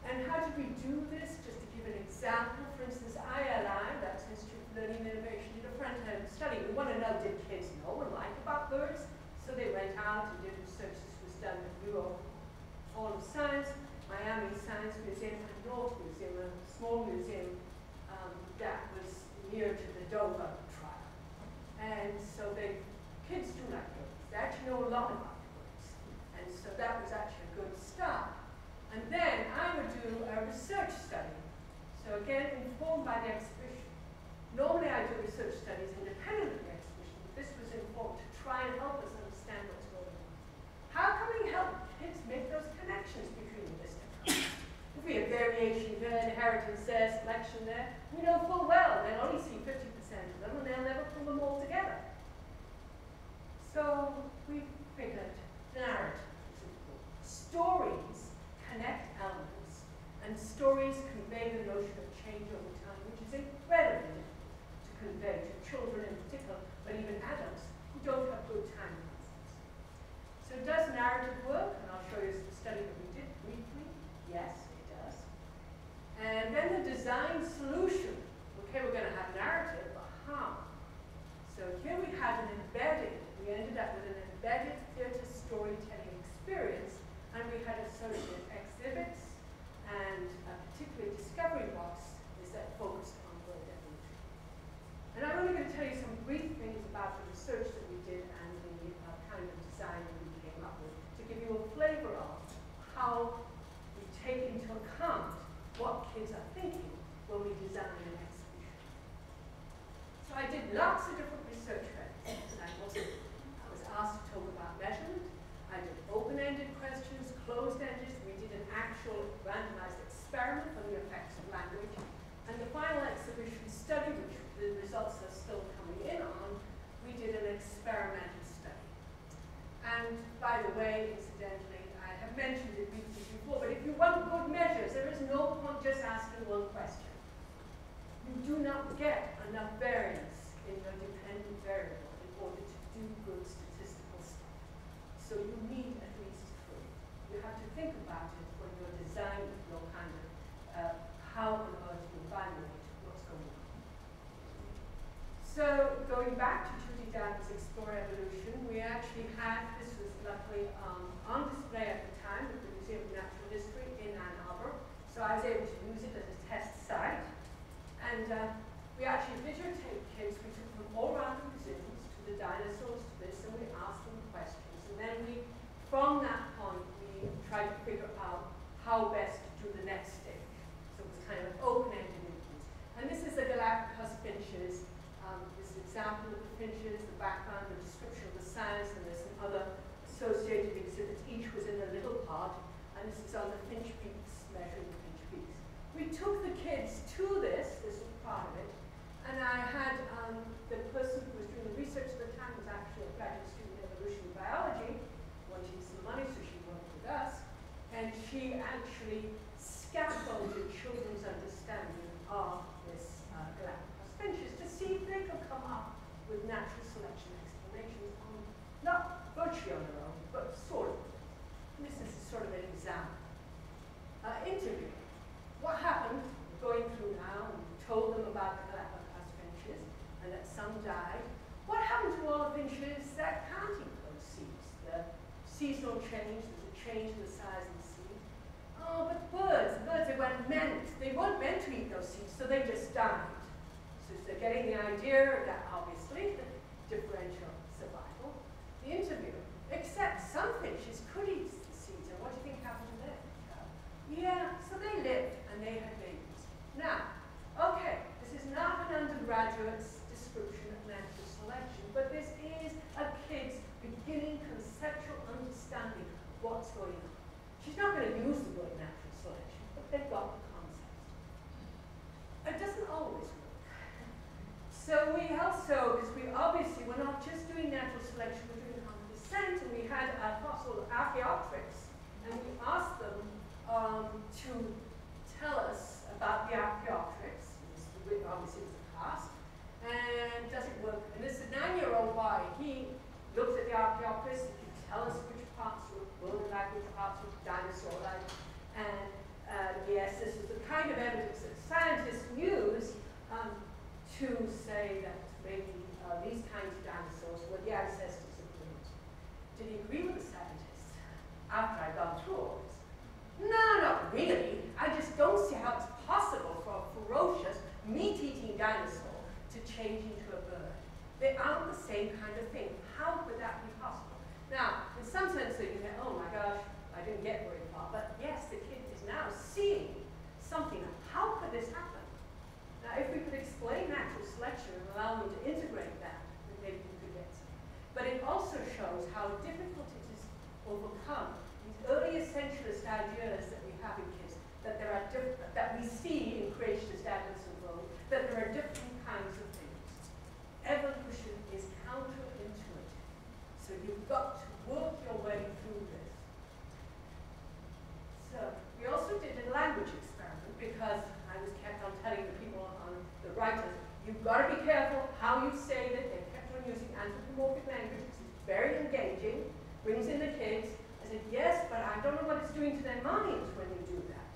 And how did we do this? Just to give an example, for instance, ILI, that's Institute for Learning and Innovation, did a front-end study. We want to know, did kids know and like about birds? So they went out and did research. This was done at New York Hall of Science, Miami Science Museum, and North Museum, a small museum that was near to the Dover trial. And so kids do like birds. They actually know a lot about birds. And so that was actually a good start. And then I would do a research study. So again, informed by the exhibition. Normally I do research studies independent of the exhibition, but this was informed to try and help us understand what's going on. How can we help kids make those connections between the distinct concepts? If we have variation there, inheritance there, selection did lots of different research methods. I was asked to talk about measurement. I did open-ended questions, closed-ended. We did an actual randomized experiment on the effects of language. And the final exhibition study, which the results are still coming in on, we did an experimental study. And by the way, incidentally, I have mentioned it briefly before, but if you want good measures, there is no point just asking one question. You do not get enough variance in your dependent variable in order to do good statistical stuff. So you need at least three. You have to think about it when you're designing your kind of how on earth you evaluate what's going on. So going back to Judy Dowden's Explore Evolution, we actually had, this was luckily on display at the time at the Museum of Natural History in Ann Arbor. So I was able to use it as a test site. And we actually videotaped kids. We took them all around the museums, to the dinosaurs, to this, and we asked them questions. And then we, from that point, we tried to figure out how best to do the next stage. So it was kind of open-ended inquiries. And this is the Galapagos finches. This example of the finches, the background, the description of the science, and there's some other associated exhibits. Each was in a little part. And this is on the finch beaks, measuring the finch beaks. We took the kids to this was part of it, and I had the person who was doing the research at the time was actually a graduate student in evolutionary biology, wanting some money, so she worked with us, and she actually scaffolded children's understanding of this Galapagos finches to see if they could come up with natural selection explanations on, not virtually on their own, but sort of. And this is sort of an example. Interview. What happened, going through now, and we told them about the Galapagos finches, and that some died. What happened to all the finches that can't eat those seeds? The seasonal change, there's a change in the size of the seed. Oh, but birds, they weren't meant to eat those seeds, so they just died. So they're getting the idea that obviously the differential survival. The interview, except some finches could eat the seeds, and what do you think happened to them? Yeah, so they lived and they had babies. Now, okay, this is not an undergraduate's description of natural selection, but this is a kid's beginning conceptual understanding of what's going on. She's not going to use the word natural selection, but they've got the concept. It doesn't always work. So we also, because we're not just doing natural selection, we're doing 100%, and we had a fossil Archaeopteryx, and we asked them to tell us about the Archaeopteryx. Obviously, it was a cast. And does it work? And this 9-year-old boy, he looked at the Archaeopteryx, he could tell us which parts were bone-like, which parts were dinosaur-like. And yes, this is the kind of evidence that scientists use to say that maybe these kinds of dinosaurs were the ancestors of humans. Did he agree with the scientists after I'd gone through all this? No, not really. I just don't see how it's possible for a ferocious, meat-eating dinosaur to change into a bird. They aren't the same kind of thing. How could that be possible? Now, in some sense, you can say, oh my gosh, I didn't get very far. But yes, the kid is now seeing something. How could this happen? Now, if we could explain natural selection and allow them to integrate that, then maybe we could get something. But it also shows how difficult it is to overcome early essentialist ideas that we have in kids, that there are that we see in creationist evidence of growth, that there are different kinds of things. Evolution is counterintuitive. So you've got to work your way through this. So we also did a language experiment because I was kept on telling the people on the writers, you've got to be careful how you say that. They kept on using anthropomorphic language because it's very engaging, brings in the kids. I said, yes, but I don't know what it's doing to their minds when you do that.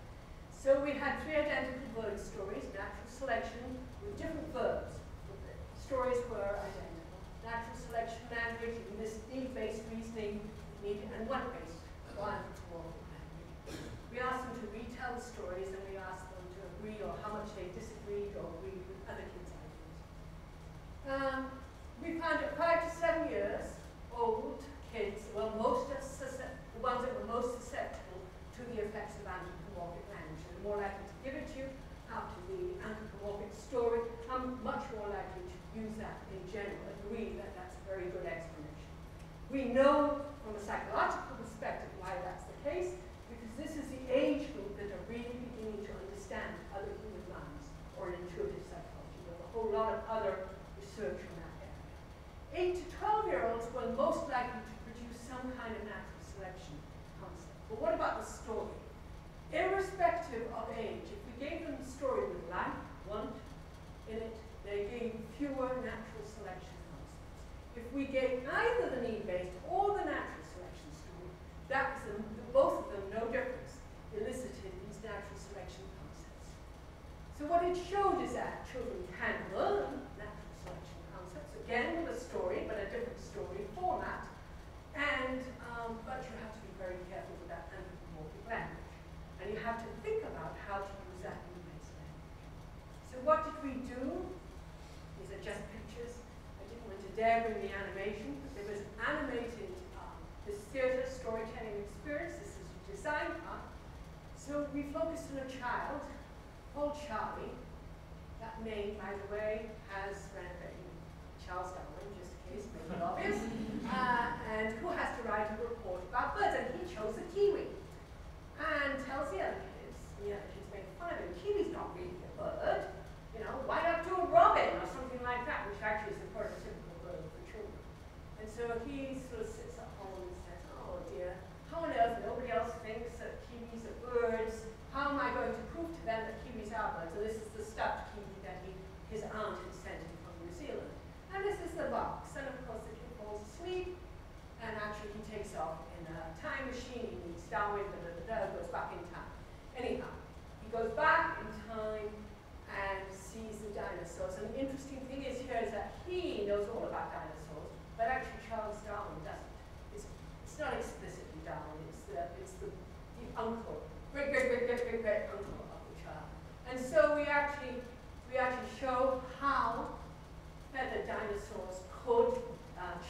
So we had 3 identical bird stories, natural selection with different verbs. The stories were identical. Natural selection language, this need-based reasoning, and one-based, one language. We asked them to retell the stories, and we asked them to agree or how much they disagreed or agreed with other kids' ideas. We found at 5 to 7 years old kids were the ones that were most susceptible to the effects of anthropomorphic language, and more likely to give it to you after the anthropomorphic story, likely to use that in general, agree that that's a very good explanation. We know from a psychological perspective why that's the case, because this is the age group that are really beginning to understand other human minds, or intuitive psychology. There's a whole lot of other research on that area. 8 to 12-year-olds were most likely to produce some kind of natural selection concept. But what about the story? Irrespective of age, if we gave them the story with like, want in it, they gave fewer natural selection concepts. If we gave either the need-based or the natural selection story, that was both of them, no difference, elicited these natural selection concepts. So what it showed is that children can learn natural selection concepts, again with a story, but a different story format, and but you have to be very careful with that anthropomorphic language. And you have to think about how to use that need-based language. So what did we do? These are just pictures. I didn't want to dare bring the animation, but there was animated this theater storytelling experience. This is a design part. So we focused on a child called Charlie. That name, by the way, has renovated Charles Darwin, just in case, make it obvious, and who has to write a report about birds, and he chose a kiwi. And tells the other kids make fun of him. Kiwi's not really a bird. You know, why not do a robin or something like that, which actually is a prototypical bird for children. And so he sort of sits at home and says, oh dear, how on earth nobody else thinks that kiwis are birds? How am I going to prove to them that kiwis are birds? So this is the stuffed kiwi that his aunt had sent him from New Zealand. And this is the box. And of course the kid falls asleep, and actually he takes off in a time machine. He meets Darwin, goes back in time. Anyhow, he goes back in time and sees the dinosaurs. And the interesting thing is here is that he knows all about dinosaurs, but actually Charles Darwin doesn't. It's not explicitly Darwin. It's the uncle, great uncle of the child. And so we actually show how feathered dinosaurs could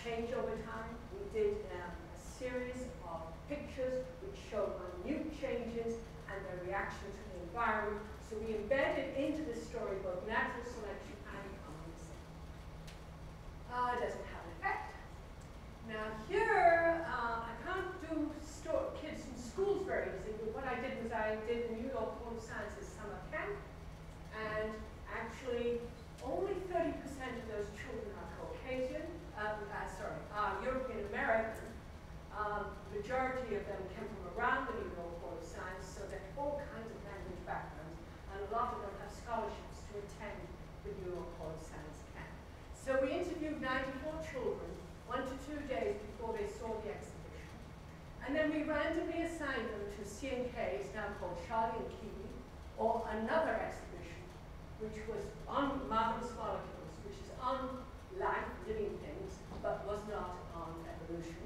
change over time. We did a series of pictures which showed minute changes and their reaction to the environment. So we embedded into the story both natural selection and common descent. It doesn't have an effect. Now here, I can't do kids in schools very easily, but what I did was I did the New York Hall of Sciences summer camp, and actually only 30% of those children are Caucasian, are European American. Majority of them came from around the New York Hall of Science, so they have all kinds of language backgrounds, and a lot of them have scholarships to attend the New York Hall of Science camp. So we interviewed 94 children, 1 to 2 days before they saw the exhibition. And then we randomly assigned them to C&K, it's now called Charlie and Kiwi, or another exhibition, which was on marvelous molecules, which is on life, living things, but was not on evolution.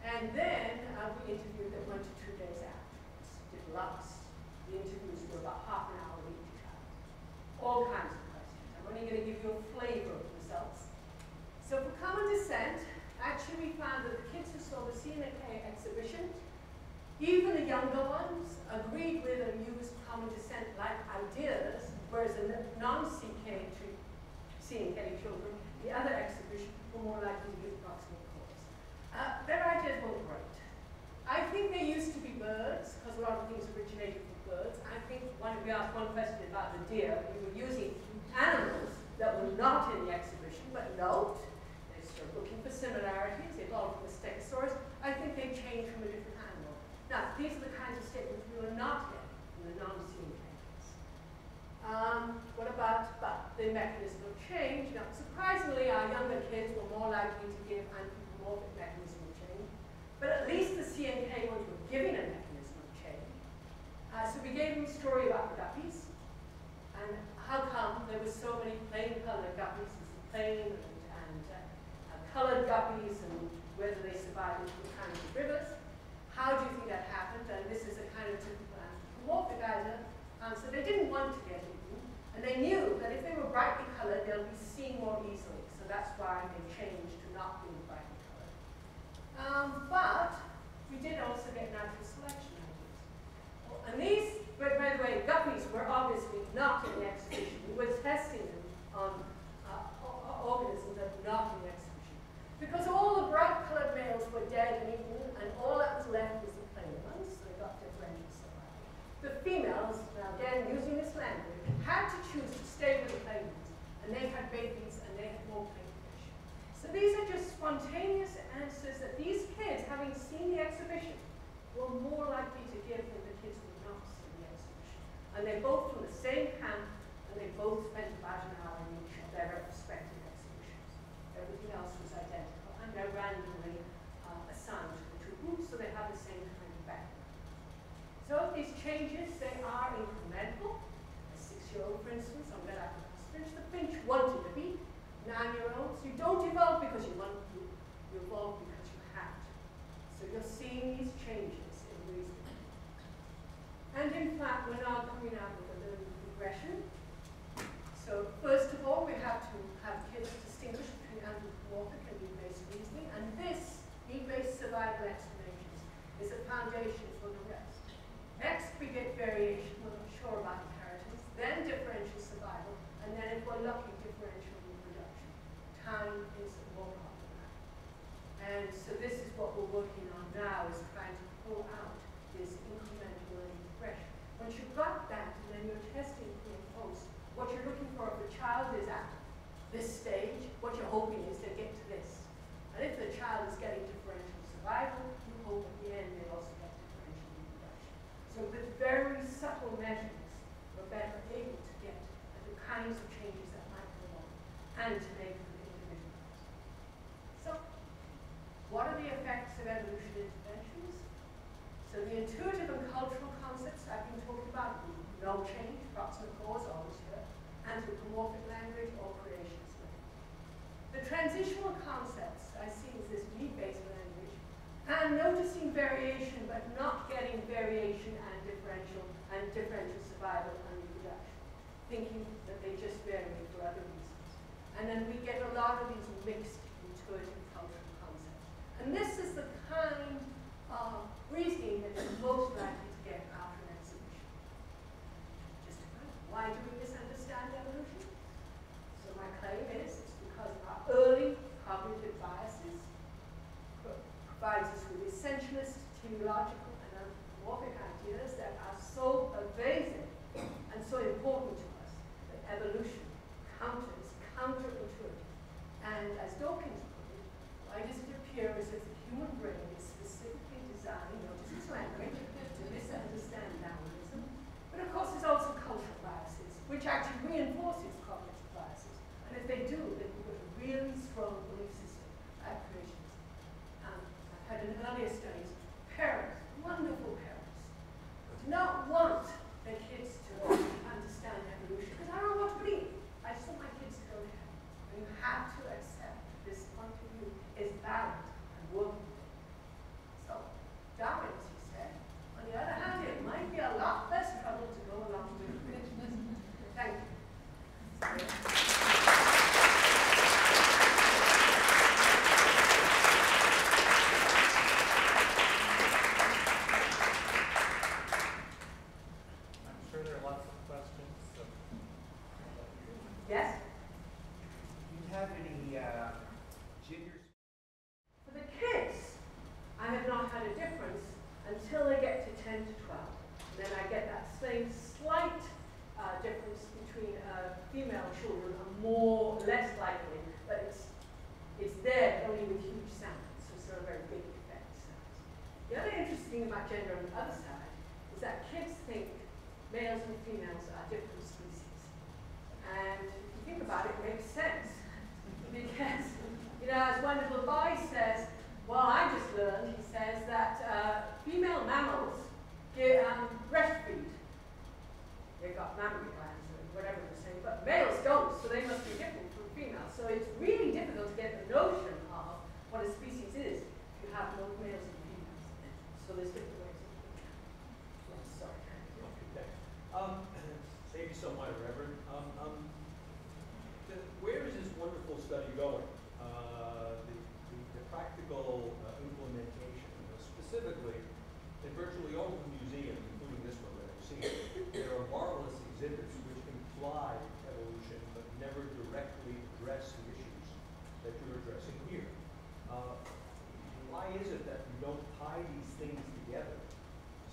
And then we interviewed them 1 to 2 days afterwards. Did lots. The interviews were about half an hour with each child. All kinds of questions. I'm only going to give you a flavor of the results. So for common descent, actually we found that the kids who saw the C&K exhibition, even the younger ones, agreed with and used common descent-like ideas, whereas the non-CK children, the other exhibition, were more likely to give proximate cause. Their ideas weren't great. I think they used to be birds, because a lot of things originated from birds. I think we asked one question about the deer. We were using animals that were not in the exhibition, but note, they're sort of looking for similarities. They evolved from a stegosaurus. I think they changed from a different animal. Now, these are the kinds of statements we were not getting in the non-CK case. What about the mechanism of change? Now, surprisingly, our younger kids were more likely to give anthropomorphic mechanism of change, but at least the C&K ones were giving a mechanism of change. So we gave them a story about the guppies, and how come there were so many plain colored guppies, plain and colored guppies, and whether they survived into the kinds of rivers. How do you think that happened? And this is a kind of typical anthropomorphic answer. They didn't want to get eaten, and they knew that if they were brightly colored, they'll be seen more easily. So that's why they changed to not being brightly colored. But we did also get natural selection ideas. And these, by the way, guppies were obviously not in the exhibition. We were testing them on this stage, what you're hoping is they get to this. And if the child is getting differential survival, you hope at the end they also get differential reproduction. So with very subtle measures, we're better able to get at the kinds of changes that might go on and to make them individualized. So, what are the effects of evolution interventions? So the intuitive and cultural concepts I've been talking about, no change, proximate cause, always here, anthropomorphic language, or creationist language. The transitional concepts I see as this need-based language, and noticing variation, but not getting variation and differential survival and reproduction, thinking that they just vary for other reasons. And then we get a lot of these mixed intuitive cultural concepts. And this is the kind of reasoning that is most likely to get after an exhibition. Just a minute. Why do we misunderstand evolution? So my claim is it's because our early cognitive biases provides us with essentialist, teleological, and anthropomorphic ideas that are so pervasive and so important to us that evolution counterintuitive. And as Dawkins put it, why does it appear as if the human brain is specifically designed, notice its language, to misunderstand Darwinism? But of course there's also cultural biases, which actually reinforces cognitive biases. And if they do, then we've got a really strong belief system at creationism. I've had in earlier studies, parents, wonderful parents, do not want their kids to understand evolution, because I don't know what to believe. I just want my kids to go to heaven. And you have to accept this point of view is valid and working. So, Darwin, as he said, on the other hand, it might be a lot less trouble to go along with creationism. Thank you. Yes? Do you have any gingers? For the kids, I have not had a difference until they get to 10 to 12. And then I get that same slight difference between female children are less likely, but it's there only with huge samples, so it's not a very big effect size. The other interesting thing about gender on the other side is that kids think males and females are different species. And if you think about it, it makes sense. Because, as one little boy says, well, I just learned, he says, that female mammals breastfeed. They've got mammary glands or whatever they're saying, but males don't, so they must be different from females. So it's really difficult to get the notion of what a species is if you have both males and females. So there's different ways of doing that. Sorry. Save you some money, Reverend. Where is this wonderful study going? The practical implementation, specifically in virtually all of the museums, including this one that I've seen, there are marvelous exhibits which imply evolution but never directly address the issues that you're addressing here. Why is it that we don't tie these things together,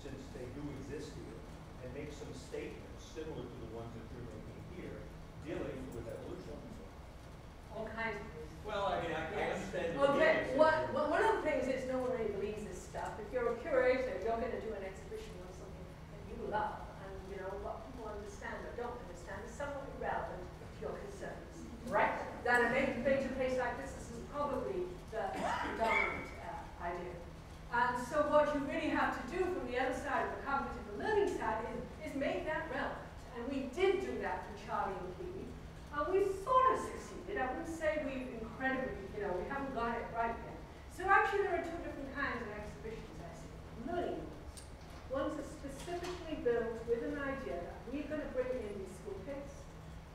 since they do exist here, and make some statements similar to the ones that you're making here, dealing with evolution? All kinds of reasons. Well, I mean, I understand. Okay, one of the things is no one really believes this stuff. If you're a curator, you're going to do an exhibition on something that you love, and what people understand or don't understand is somewhat irrelevant to your concerns, right? That a major place like this is probably the dominant idea. And so what you really have to do from the other side of the cognitive and learning side is make that relevant. And we did do that for Charlie and Kiwi. We sort of succeeded. I wouldn't say we've incredibly, we haven't got it right yet. So actually there are two different kinds of exhibitions I see. Learning ones. Ones are specifically built with an idea that we're going to bring in these school kids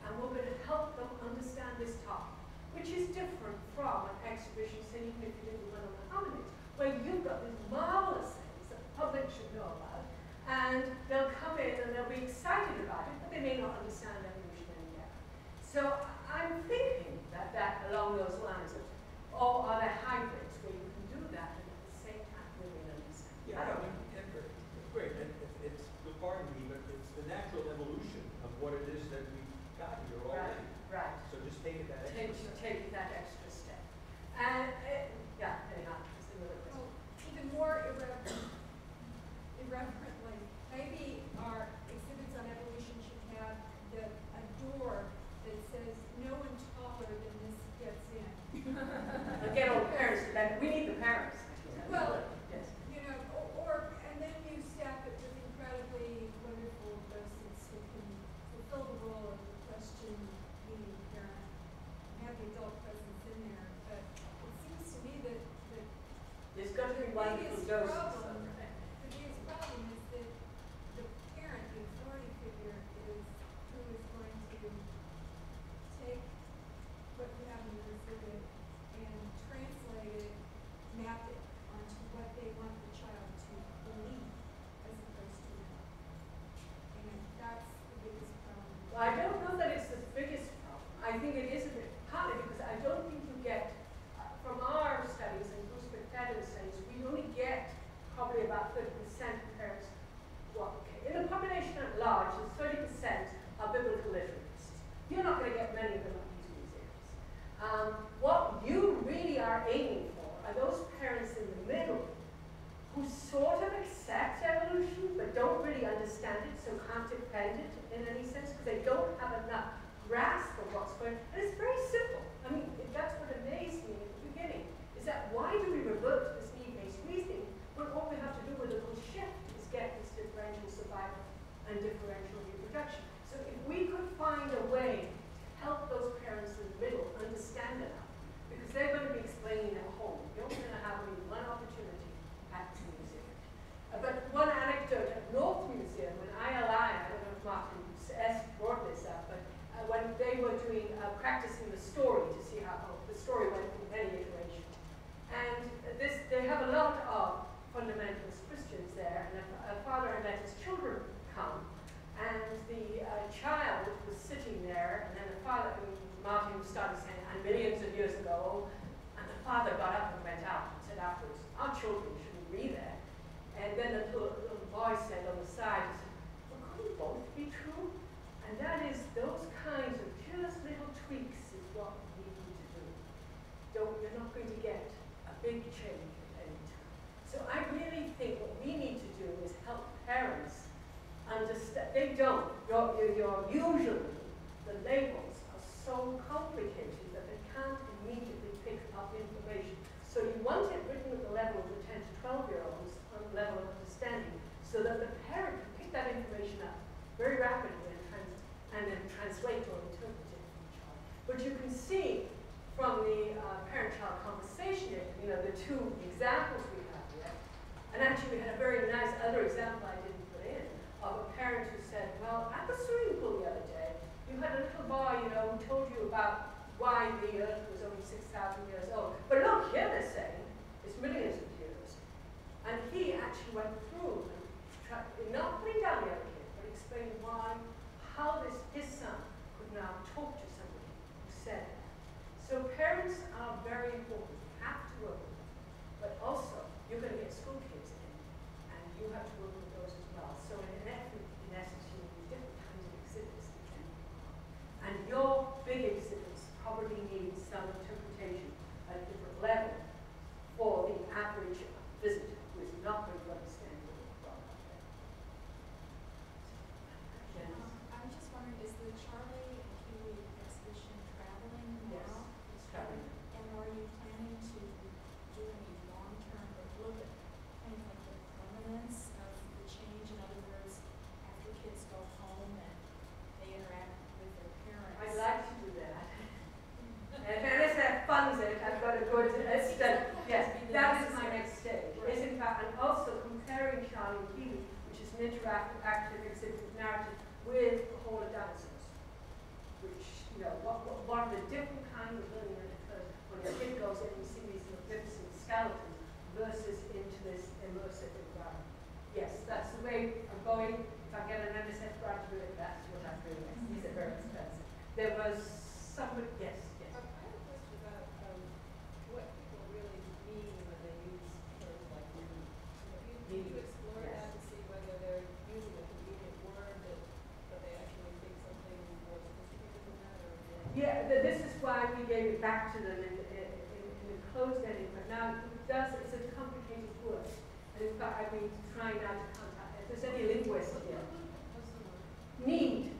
and we're going to help them understand this topic, which is different from an exhibition, say even if you did one on the hominids, where you've got these marvelous things that the public should know about, and they'll come in and they'll be excited about it, but they may not understand evolution yet. So I'm thinking that along those lines, or are there hybrids where you can do that and at the same time really understand? Yeah, I mean, great. It's pardon me, but it's the natural evolution of what it is that we've got here already. Right. So just take taken that extra step. take that extra step. And, yeah, anyhow, that's another question. Well, even more irreverently, maybe our exhibits on evolution should have a door that says no one taller than this gets in. Get all the parents to that. We need the parents. Well, yes. you know, and then you staff it with incredibly wonderful docents who can fulfill the role of the question being parent, have the adult presence in there. But it seems to me that There's got to be wonderful biggest doses. problem, the biggest problem is that the parent, the authority figure, is who is going to take what you have in your exhibit and translate it, map it onto what they want the child to believe as opposed to know. And that's the biggest problem. Well, I don't know that it's the biggest problem. I think it is a bit, partly because I don't think you get, from our studies and Bruce McFadden's studies, we only get probably about 30% of parents. Well, okay. In the population at large, there's 30% are biblical literalists. You're not going to get many of them at these museums. What you really are aiming for are those parents in the middle who sort of accept evolution but don't really understand it, so can't defend it in any sense because they don't have enough grasp of what's going on. And it's very simple. I mean, that's what amazed me at the beginning, is that why do we revert to this need-based reasoning when all we have to do with a little shift is get this differential survival and differential reproduction. So if we could find a way to help those parents in the middle understand it, because they're going to be explaining at home. You're going to have only one opportunity at the museum. But one anecdote at North Museum, when ILI, I don't know if Martin S. brought this up, but when they were doing, practicing the story to see how the story went through many iterations. And they have a lot of fundamentalist Christians there, and a father had let his children come, and the child was sitting there, and then the father, Martin started saying, and millions of years ago, and the father got up and went out and said afterwards, our children shouldn't be there. And then the little boy said on the side, he said, well, couldn't both be true? And that is, those kinds of just little tweaks is what we need to do. You're not going to get a big change at any time. So I really think what we need to do is help parents understand. They don't. Usually, the labels are so complicated that they can't immediately pick up information. So you want it written at the level of the 10 to 12-year-olds on the level of understanding, so that the parent can pick that information up very rapidly and then translate or interpret it for the child. But you can see from the parent-child conversation, the two examples we have here, and actually we had a very nice other example I didn't put in, of a parent who said, well, at the swimming pool the other day, you had a little boy, who told you about why the Earth was only 6,000 years old. But look, here they're saying it's millions of years. And he actually went through and tried, not putting down the other kid, but explained how his son could now talk to somebody who said that. So parents are very important. You have to work with them. But also, you're going to get school kids in, and you have to work with those as well. So in essence, you need different kinds of exhibits depending on. And your big exhibits probably need some interpretation at a different level for the average visitor who is not going to understand what you're talking about. Yes. I'm just wondering, is the Charlie and Kiwi exhibition traveling now? Yes, it's traveling. And are you planning to do any long-term, or look at kind of like the permanence of the change? In other words, after kids go home and they interact with their parents. I'd like to do that. And unless that funds it, I've got a good study. Yes, that is my next stage. Is in fact, and also comparing Charlie and Kiwi, which is an interactive active exhibitive narrative, with a whole of dinosaurs. Which, what are the different kinds of learning that occurs when a kid goes in and you see these magnificent skeletons versus into this immersive environment. Yes, that's the way I'm going. If I get an NSF grant to do it, that's what I'm doing. These are very expensive. There was somebody, yes. I have a question about what people really mean when they use terms like need. Did you explore that to see whether they're using a convenient word but they actually think something more sophisticated than that? Or Yeah, this is why gave it back to them in a closed ending, but now it's a complicated word. And in fact, I've been trying now to contact, if there's any linguists here. Need.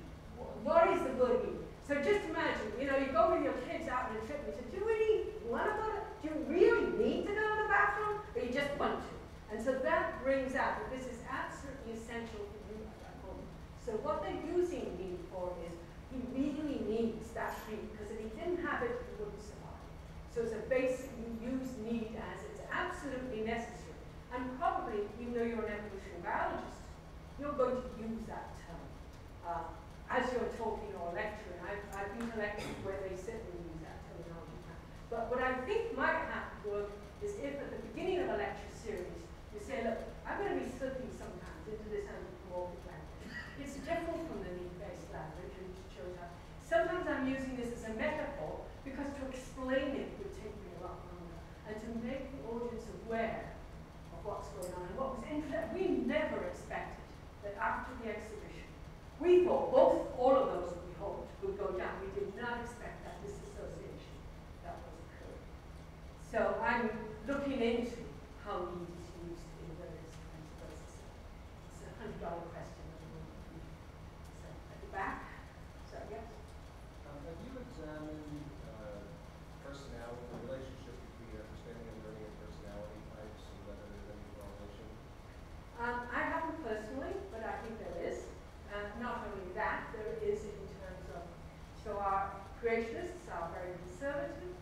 What is the word need? So just imagine, you go with your kids out on a trip and you say, do you really want to go to, do you really need to go to the bathroom? Or you just want to? And so that brings out that this is absolutely essential for you at that moment. So what they're using need for is, he really needs that need, because if he didn't have it, he wouldn't survive. So it's a basic, you use need as it's absolutely necessary. And probably, even though you're an evolutionary biologist, you're going to use that term. As you're talking or lecturing, I've been to lectures where they certainly use that terminology. But what I think might have to work is if at the beginning of a lecture series, you say, look, I'm going to be slipping sometimes into this anthropomorphic language. It's different from the need-based language, and it shows how. Sometimes I'm using this as a metaphor because to explain it would take me a lot longer. And to make the audience aware of what's going on. And what was interesting, we never expected that after the exhibition, we thought all of those we hoped would go down. We did not expect that disassociation that was occurring. So I'm looking into how need is used in various kinds of places. It's a $100 question at the moment. So at the back. So yes. Have you examined personality, the relationship between understanding and learning and personality types, and whether there's any correlation? I haven't personally, but I think there is. Not only that, there is in terms of, so our creationists are very conservative.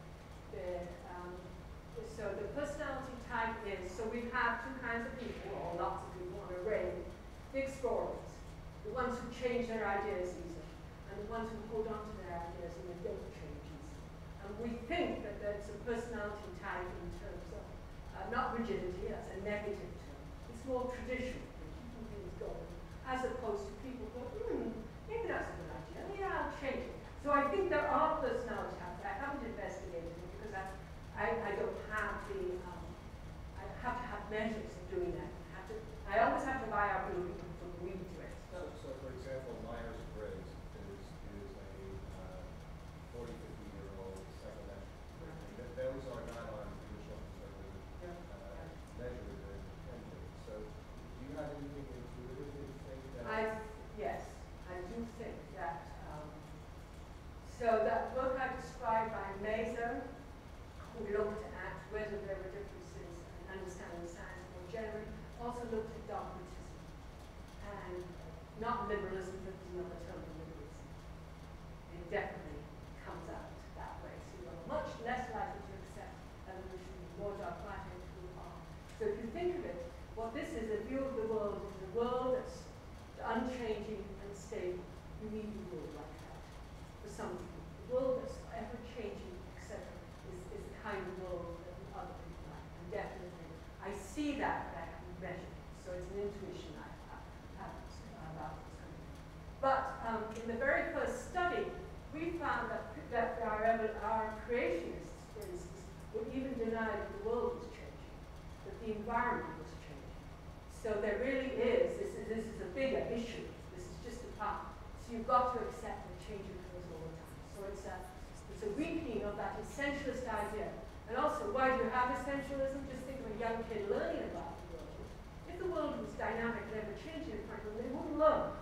So the personality type is, so we have two kinds of people, or lots of people on a range. The explorers, the ones who change their ideas easily, and the ones who hold on to their ideas and they don't change easily. And we think that there's a personality type in terms of, not rigidity, that's a negative term. It's more traditional, keeping things going, as opposed to people who go, maybe that's a good idea, yeah, I'll change it. So I think there are personality types. I haven't investigated it because I don't have the, I have to have measures of doing that. I always have to buy our blue to read to it. So for example, Myers-Briggs is a 40, 50-year-old psychometric. Those are not on traditional conservative measures or independent. So do you have anything intuitive that you think that? Yes, I do think that. So that book I described by Mazer, who looked at whether there were differences in understanding science more generally, also looked at dogmatism and not liberalism, but another term of liberalism. It definitely comes out that way. So you're much less likely to accept evolution, more dogmatic who are. So if you think of it, what this is, a view of the world is a world that's unchanging and stable. You need a world like that for some people. The world that's ever changing, etc., is the kind of world that other people like. And definitely, I see that, but I haven't measured it. So it's an intuition I have about what's going on. But in the very first study, we found that our creationists, for instance, would even deny that the world was changing, that the environment was changing. So there really is, this is a bigger issue. This is just a part. So you've got to accept that change occurs all the time. So it's a weakening of that essentialist idea. And also, why do you have essentialism? Just think of a young kid learning about the world. If the world was dynamic and ever changing in front of them, they wouldn't learn.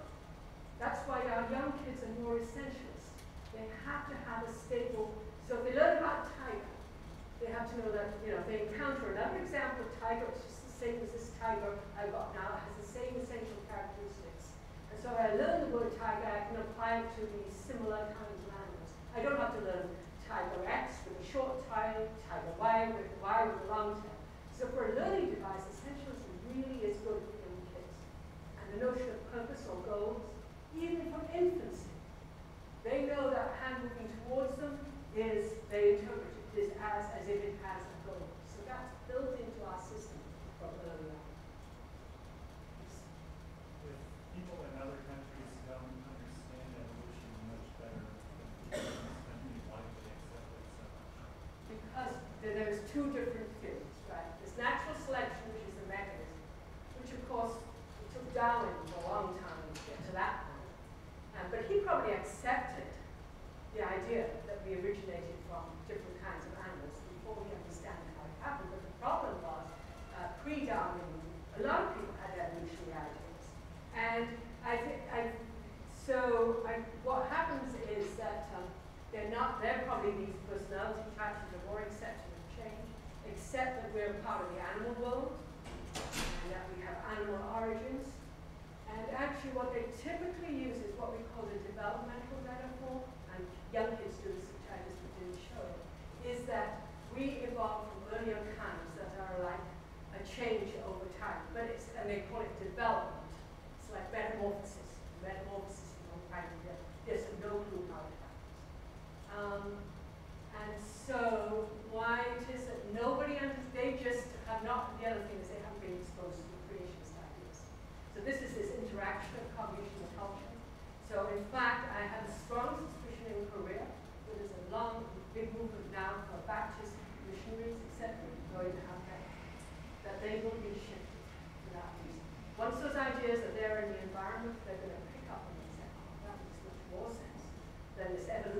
That's why our young kids are more essentialist. They have to have a stable, so if they learn about a tiger, they have to know that, if they encounter another example of tiger, it's just the same as this tiger I've got now, it has the same essential characteristics. And so I learn the word tiger, I can apply it to these similar kinds of animals. I don't have to learn tiger X with a short tail, tiger Y with a long tail. So for a learning device, essentialism really is good for young kids. And the notion of purpose or goals, even from infancy, they know that hand moving towards them is, they interpret it as if it has a goal. So that's built into our system from early on. If people in other countries don't understand evolution much better than why do they accept it so much? Because there's two different theories, right? There's natural selection, which is the mechanism, which of course it took Darwin for a long time to get to that point. But he probably accepted the idea that we originated from personality types that are more accepting of change, accept that we're part of the animal world, and that we have animal origins. And actually what they typically use is what we call the developmental metaphor, and young kids do this, which I just didn't show it, is that we evolved from earlier kinds that are like a change over time, but it's, and they call it development. It's like metamorphosis. Metamorphosis is one kind of death. There's no clue how it happens. And so why it is that nobody, they just have not, the other thing is they haven't been exposed to creationist ideas. So this is this interaction of cognition and culture. So in fact, I have a strong suspicion in Korea, where there's a long, big movement now for Baptist missionaries, etc., going to Africa, that they will be shifted for that reason. Once those ideas are there in the environment, they're going to pick up and say, oh, that makes much more sense than this evolution